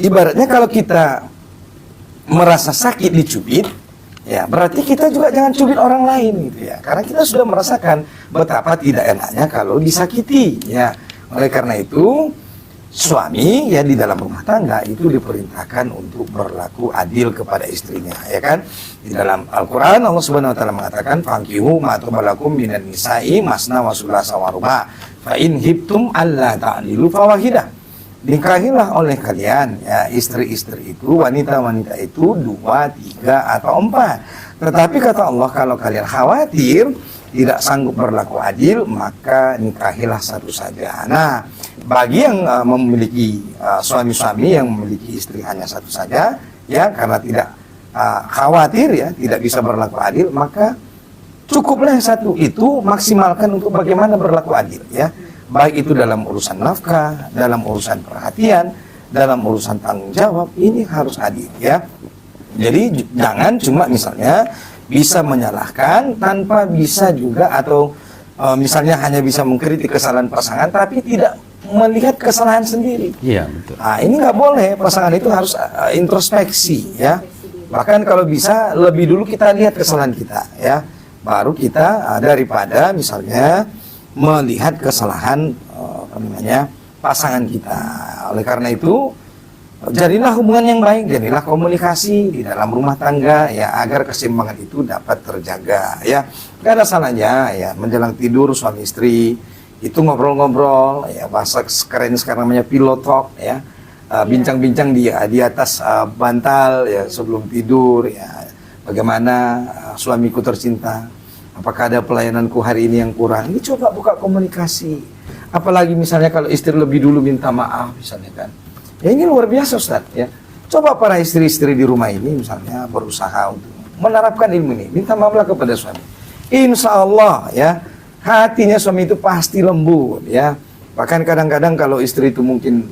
Speaker 2: Ibaratnya kalau kita merasa sakit dicubit, berarti kita juga jangan cubit orang lain karena kita sudah merasakan betapa tidak enaknya kalau disakiti Oleh karena itu suami di dalam rumah tangga itu diperintahkan untuk berlaku adil kepada istrinya Di dalam Al-Qur'an Allah Subhanahu wa taala mengatakan fankihu ma tabalakum minan nisa'i masna wa sulasa wa ruba fa in hibtum alla ta'dilu fawahidah. Nikahilah oleh kalian istri-istri itu, wanita-wanita itu 2, 3 atau 4. Tetapi kata Allah, kalau kalian khawatir tidak sanggup berlaku adil, maka nikahilah satu saja. Nah, bagi yang memiliki suami-suami yang memiliki istri hanya satu saja, karena tidak khawatir tidak bisa berlaku adil, maka cukuplah yang satu itu, maksimalkan untuk bagaimana berlaku adil baik itu dalam urusan nafkah, dalam urusan perhatian, dalam urusan tanggung jawab, ini harus adil Jadi jangan cuma misalnya bisa menyalahkan tanpa bisa juga, atau misalnya hanya bisa mengkritik kesalahan pasangan tapi tidak melihat kesalahan sendiri.
Speaker 3: Betul.
Speaker 2: Nah, ini nggak boleh, pasangan itu harus introspeksi Bahkan kalau bisa lebih dulu kita lihat kesalahan kita baru kita daripada misalnya melihat kesalahan pasangan kita. Oleh karena itu, jadilah hubungan yang baik, jadilah komunikasi di dalam rumah tangga ya, agar keseimbangan itu dapat terjaga ya. Gak ada salahnya ya menjelang tidur suami istri itu ngobrol-ngobrol ya, bahasa keren sekarang namanya pillow talk ya. Bincang-bincang di atas bantal ya sebelum tidur ya. Bagaimana suamiku tercinta, apakah ada pelayananku hari ini yang kurang? Ini coba buka komunikasi. Apalagi misalnya kalau istri lebih dulu minta maaf misalnya kan. Ya ini luar biasa Ustaz ya. Coba para istri-istri di rumah ini misalnya berusaha untuk menerapkan ilmu ini. Minta maaflah kepada suami. Insya Allah ya, hatinya suami itu pasti lembut ya. Bahkan kadang-kadang kalau istri itu mungkin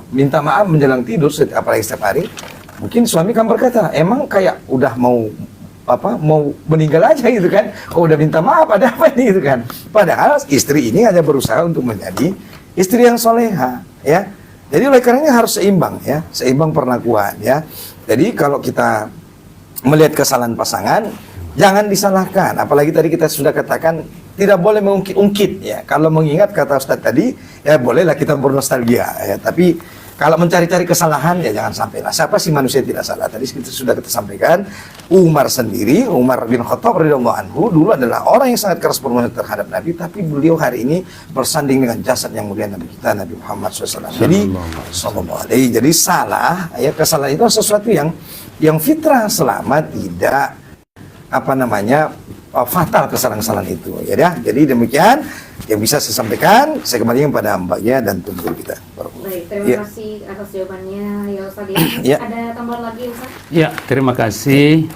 Speaker 2: minta maaf menjelang tidur, apalagi setiap hari, mungkin suami kan berkata, emang kayak udah mau meninggal aja gitu kan. Kok udah minta maaf, ada apa ini gitu kan. Padahal istri ini hanya berusaha untuk menjadi istri yang soleha ya. Jadi oleh karenanya harus seimbang ya, seimbang perlakuan ya. Jadi kalau kita melihat kesalahan pasangan, jangan disalahkan. Apalagi tadi kita sudah katakan tidak boleh mengungkit-ungkit ya. Kalau mengingat kata Ustadz tadi, ya bolehlah kita bernostalgia ya. Tapi kalau mencari-cari kesalahan ya jangan sampai lah. Siapa sih manusia yang tidak salah? Tadi sudah kita sampaikan, Umar sendiri, Umar bin Khattab radhiyallahu anhu dulu adalah orang yang sangat keras bermusuhan terhadap Nabi, tapi beliau hari ini bersanding dengan jasad yang mulia Nabi kita, Nabi Muhammad SAW. Jadi salah ya, kesalahan itu sesuatu yang fitrah selama tidak fatal kesalahan-kesalahan itu ya. Jadi demikian yang bisa saya sampaikan. Saya kembali kepada mbaknya dan tubuh kita.
Speaker 1: Baik, terima kasih atas jawabannya ya Ustaz.
Speaker 2: Ya.
Speaker 1: Ada tambahan lagi Ustaz?
Speaker 3: Ya, terima kasih.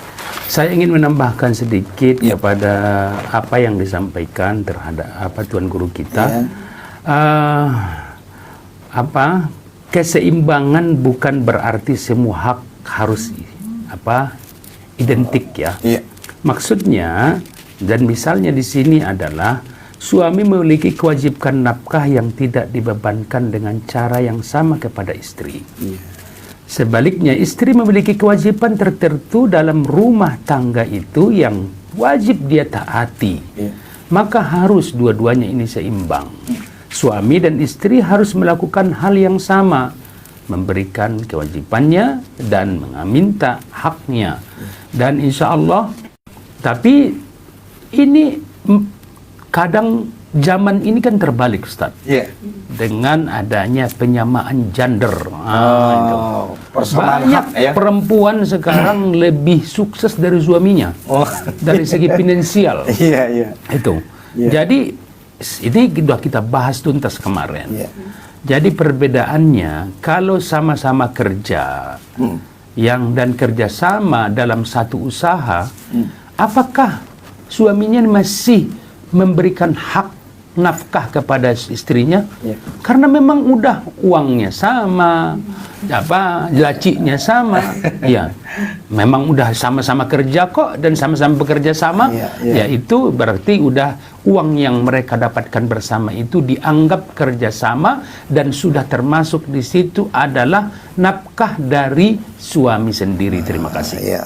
Speaker 3: Saya ingin menambahkan sedikit kepada apa yang disampaikan terhadap Tuan Guru kita. Keseimbangan bukan berarti semua hak harus identik ya. Maksudnya dan misalnya di sini adalah suami memiliki kewajiban nafkah yang tidak dibebankan dengan cara yang sama kepada istri. Sebaliknya istri memiliki kewajiban tertentu dalam rumah tangga itu yang wajib dia taati. Maka harus dua-duanya ini seimbang. Suami dan istri harus melakukan hal yang sama, memberikan kewajibannya dan meminta haknya. Dan insya Allah, tapi ini kadang zaman ini kan terbalik Ustaz. Dengan adanya penyamaan gender. Banyak perempuan sekarang lebih sukses dari suaminya. Dari segi finansial. Itu. Jadi ini sudah kita bahas tuntas kemarin. Jadi perbedaannya kalau sama-sama kerja dan kerjasama dalam satu usaha, apakah suaminya masih memberikan hak nafkah kepada istrinya? Karena memang udah uangnya sama, lacinya sama, ya, memang udah sama-sama kerja kok dan sama-sama bekerja sama, ya itu berarti udah uang yang mereka dapatkan bersama itu dianggap kerjasama dan sudah termasuk di situ adalah nafkah dari suami sendiri. Terima kasih.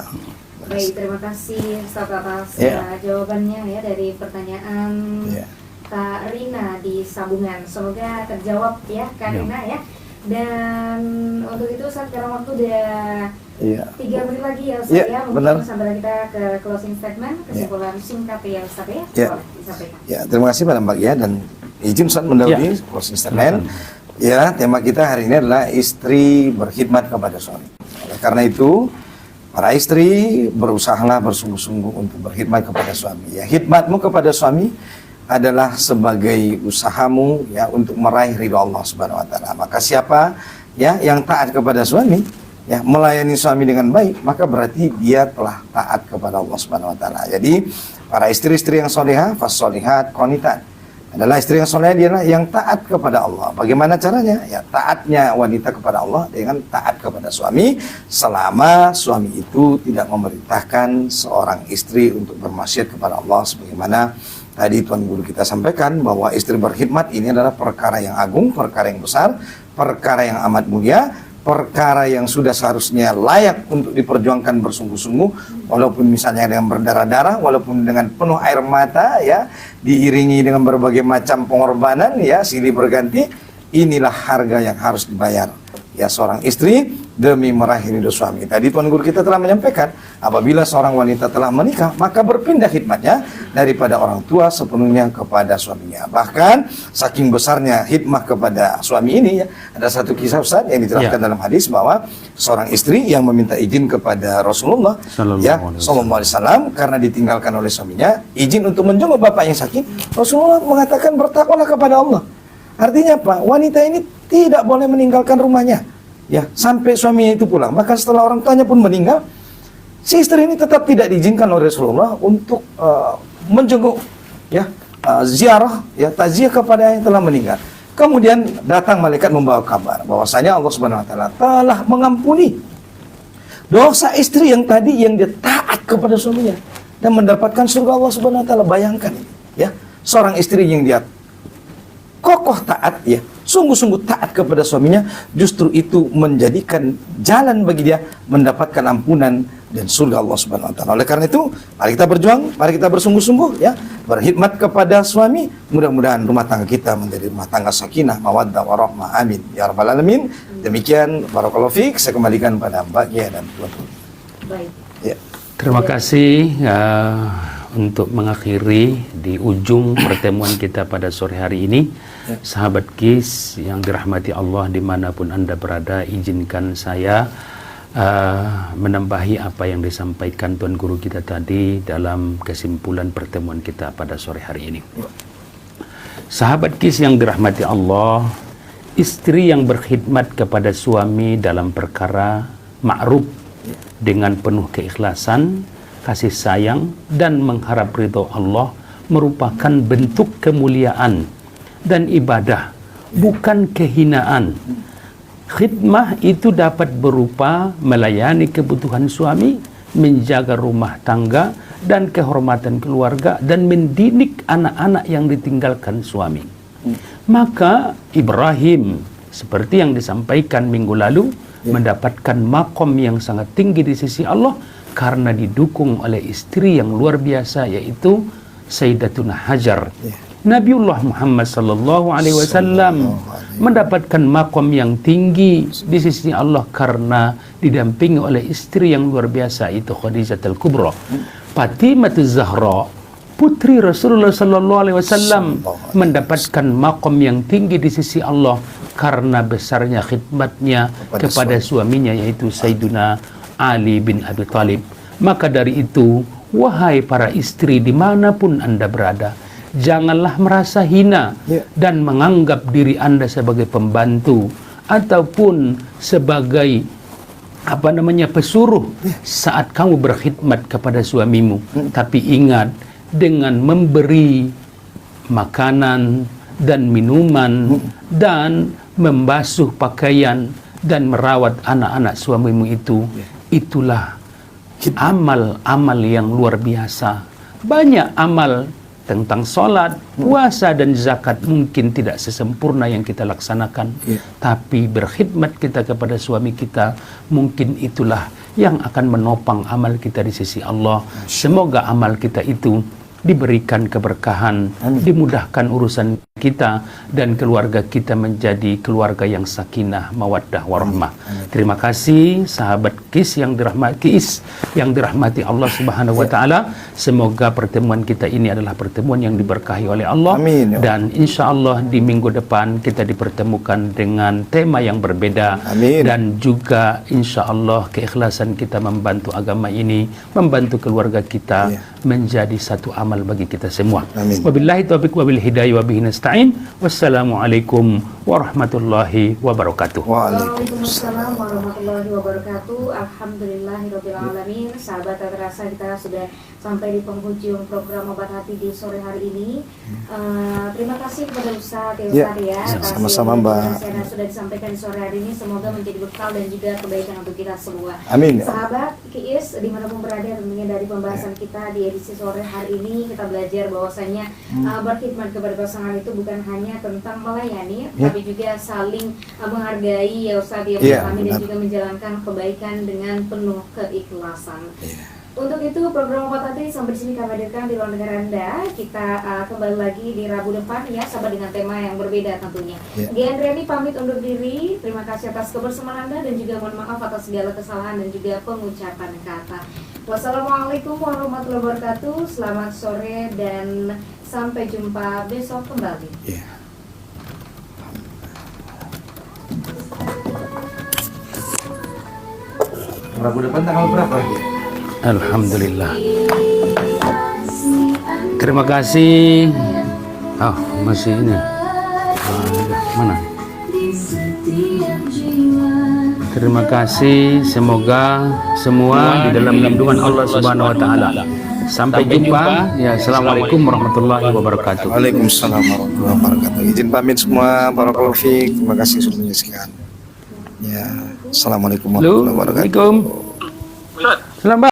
Speaker 1: Baik, terima kasih Ustaz atas jawabannya ya dari pertanyaan Kak Rina di sambungan. Semoga terjawab ya Kak Rina ya. Dan untuk itu Ustaz sekarang waktu udah 3 menit lagi ya Ustaz ya. Mungkin sambil kita ke closing statement, kesimpulan singkat ya Ustaz ya. Boleh disampaikan.
Speaker 2: Terima kasih Mbak ya, dan izin Ustaz mendahului closing statement. Ya, tema kita hari ini adalah istri berkhidmat kepada suami. Oleh karena itu, para istri berusahalah bersungguh-sungguh untuk berkhidmat kepada suami. Ya, khidmatmu kepada suami adalah sebagai usahamu ya untuk meraih ridha Allah Subhanahu wa taala. Maka siapa ya yang taat kepada suami, ya melayani suami dengan baik, maka berarti dia telah taat kepada Allah Subhanahu wa taala. Jadi, para istri-istri yang salehah, fas-shalihat qanitat, adalah istri yang salehah, dia yang taat kepada Allah. Bagaimana caranya? Ya, taatnya wanita kepada Allah dengan taat kepada suami, selama suami itu tidak memerintahkan seorang istri untuk bermaksiat kepada Allah. Sebagaimana tadi Tuan Guru kita sampaikan bahwa istri berkhidmat ini adalah perkara yang agung, perkara yang besar, perkara yang amat mulia, perkara yang sudah seharusnya layak untuk diperjuangkan bersungguh-sungguh, walaupun misalnya dengan berdarah-darah, walaupun dengan penuh air mata ya, diiringi dengan berbagai macam pengorbanan ya, silih berganti, inilah harga yang harus dibayar. Ya, seorang istri demi meraih ridho suami. Tadi Tuan Guru kita telah menyampaikan, apabila seorang wanita telah menikah, maka berpindah khidmatnya daripada orang tua sepenuhnya kepada suaminya. Bahkan saking besarnya hikmah kepada suami ini, ya, ada satu kisah Ustaz yang diterangkan dalam hadis bahwa seorang istri yang meminta izin kepada Rasulullah Sallallahu Alaihi Wasallam karena ditinggalkan oleh suaminya, izin untuk menjenguk bapak yang sakit. Rasulullah mengatakan bertakwalah kepada Allah. Artinya apa? Wanita ini tidak boleh meninggalkan rumahnya, ya, sampai suaminya itu pulang. Maka setelah orang tuanya pun meninggal, si istri ini tetap tidak diizinkan oleh Rasulullah untuk menjenguk, ya, ziarah, ya, takziah kepada yang telah meninggal. Kemudian datang malaikat membawa kabar bahwasanya Allah Subhanahu Wa Taala telah mengampuni dosa istri yang tadi yang dia taat kepada suaminya dan mendapatkan surga Allah Subhanahu Wa Taala. Bayangkan, ya, seorang istri yang dia kokoh taat, ya, sungguh-sungguh taat kepada suaminya, justru itu menjadikan jalan bagi dia mendapatkan ampunan dan surga Allah Subhanahu Wa Taala. Oleh karena itu, mari kita berjuang, mari kita bersungguh-sungguh, ya, berkhidmat kepada suami. Mudah-mudahan rumah tangga kita menjadi rumah tangga sakinah, mawaddah, warahmah. Amin ya rabbal alamin. Demikian, barakallahu fiik. Saya kembalikan pada Mbak Gia dan Tuan.
Speaker 1: Baik.
Speaker 2: Ya.
Speaker 3: Terima kasih untuk mengakhiri di ujung pertemuan kita pada sore hari ini. Sahabat KIS yang dirahmati Allah dimanapun Anda berada, izinkan saya menambahi apa yang disampaikan Tuan Guru kita tadi dalam kesimpulan pertemuan kita pada sore hari ini. Sahabat KIS yang dirahmati Allah, istri yang berkhidmat kepada suami dalam perkara ma'ruf dengan penuh keikhlasan, kasih sayang, dan mengharap ridho Allah merupakan bentuk kemuliaan dan ibadah, bukan kehinaan. Khidmah itu dapat berupa melayani kebutuhan suami, menjaga rumah tangga dan kehormatan keluarga, dan mendidik anak-anak yang ditinggalkan suami. Maka Ibrahim, seperti yang disampaikan minggu lalu, mendapatkan makom yang sangat tinggi di sisi Allah karena didukung oleh istri yang luar biasa, yaitu Sayyidatuna Hajar. Nabiullah Muhammad sallallahu alaihi wasallam mendapatkan makom yang tinggi di sisi Allah karena didampingi oleh istri yang luar biasa, itu Khadijatul Kubra. Fatimahuz Zahra, putri Rasulullah sallallahu alaihi wasallam, mendapatkan makom yang tinggi di sisi Allah karena besarnya khidmatnya kepada suaminya, yaitu Sayyiduna Ali bin Abi Thalib. Maka dari itu, wahai para istri dimanapun Anda berada, janganlah merasa hina dan menganggap diri Anda sebagai pembantu ataupun sebagai pesuruh saat kamu berkhidmat kepada suamimu. Tapi ingat, dengan memberi makanan dan minuman dan membasuh pakaian dan merawat anak-anak suamimu itu, itulah amal-amal yang luar biasa. Banyak amal tentang sholat, puasa, dan zakat mungkin tidak sesempurna yang kita laksanakan, tapi berkhidmat kita kepada suami kita, mungkin itulah yang akan menopang amal kita di sisi Allah. Semoga amal kita itu diberikan keberkahan, dimudahkan urusan kita, dan keluarga kita menjadi keluarga yang sakinah, mawaddah, warahmah. Terima kasih sahabat KIS yang dirahmati Allah Subhanahu wa taala. Semoga pertemuan kita ini adalah pertemuan yang diberkahi oleh Allah. Amin. Dan insya Allah di minggu depan kita dipertemukan dengan tema yang berbeda. Amin. Dan juga insya Allah keikhlasan kita membantu agama ini, membantu keluarga kita menjadi satu amal bagi kita semua. Amin. Wabillahi taufiq wabil hidayah wabihi nasta'in. Wassalamualaikum warahmatullahi wabarakatuh.
Speaker 1: Waalaikumsalam warahmatullahi wabarakatuh. Alhamdulillahirabbil alamin. Sahabat terasa kita sudah sampai di penghujung program Obat Hati di sore hari ini. Terima kasih kepada Ustadz ya.
Speaker 2: Sama-sama Mbak.
Speaker 1: Yang sudah disampaikan di sore hari ini, semoga menjadi bekal dan juga kebaikan untuk kita semua.
Speaker 2: Amin.
Speaker 1: Sahabat KIS dimanapun berada, tentunya dari pembahasan kita di edisi sore hari ini kita belajar bahwasanya berkhidmat kepada pasangan itu bukan hanya tentang melayani, tapi juga saling menghargai ya Ustadz ya, dan juga menjalankan kebaikan dengan penuh keikhlasan. Untuk itu program Obat Hati sampai di sini kami hadirkan di ruang dengar Anda. Kita kembali lagi di Rabu depan ya, sama dengan tema yang berbeda tentunya.
Speaker 2: Ya.
Speaker 1: Gendreni pamit undur diri. Terima kasih atas kebersamaan Anda dan juga mohon maaf atas segala kesalahan dan juga pengucapan kata. Wassalamualaikum warahmatullahi wabarakatuh. Selamat sore dan sampai jumpa besok kembali.
Speaker 2: Ya. Rabu depan tanggal berapa?
Speaker 3: Alhamdulillah. Terima kasih. Oh, masih ini. Mana? Terima kasih. Semoga semua di dalam lindungan Allah Subhanahu wa taala. Sampai jumpa. Ya, assalamualaikum warahmatullahi wabarakatuh.
Speaker 2: Waalaikumsalam warahmatullahi wabarakatuh. Izin pamit semua, barakallahu fiik. Terima kasih sudah menyaksikan. Ya, assalamualaikum warahmatullahi wabarakatuh.
Speaker 3: Assalamualaikum. Selamat.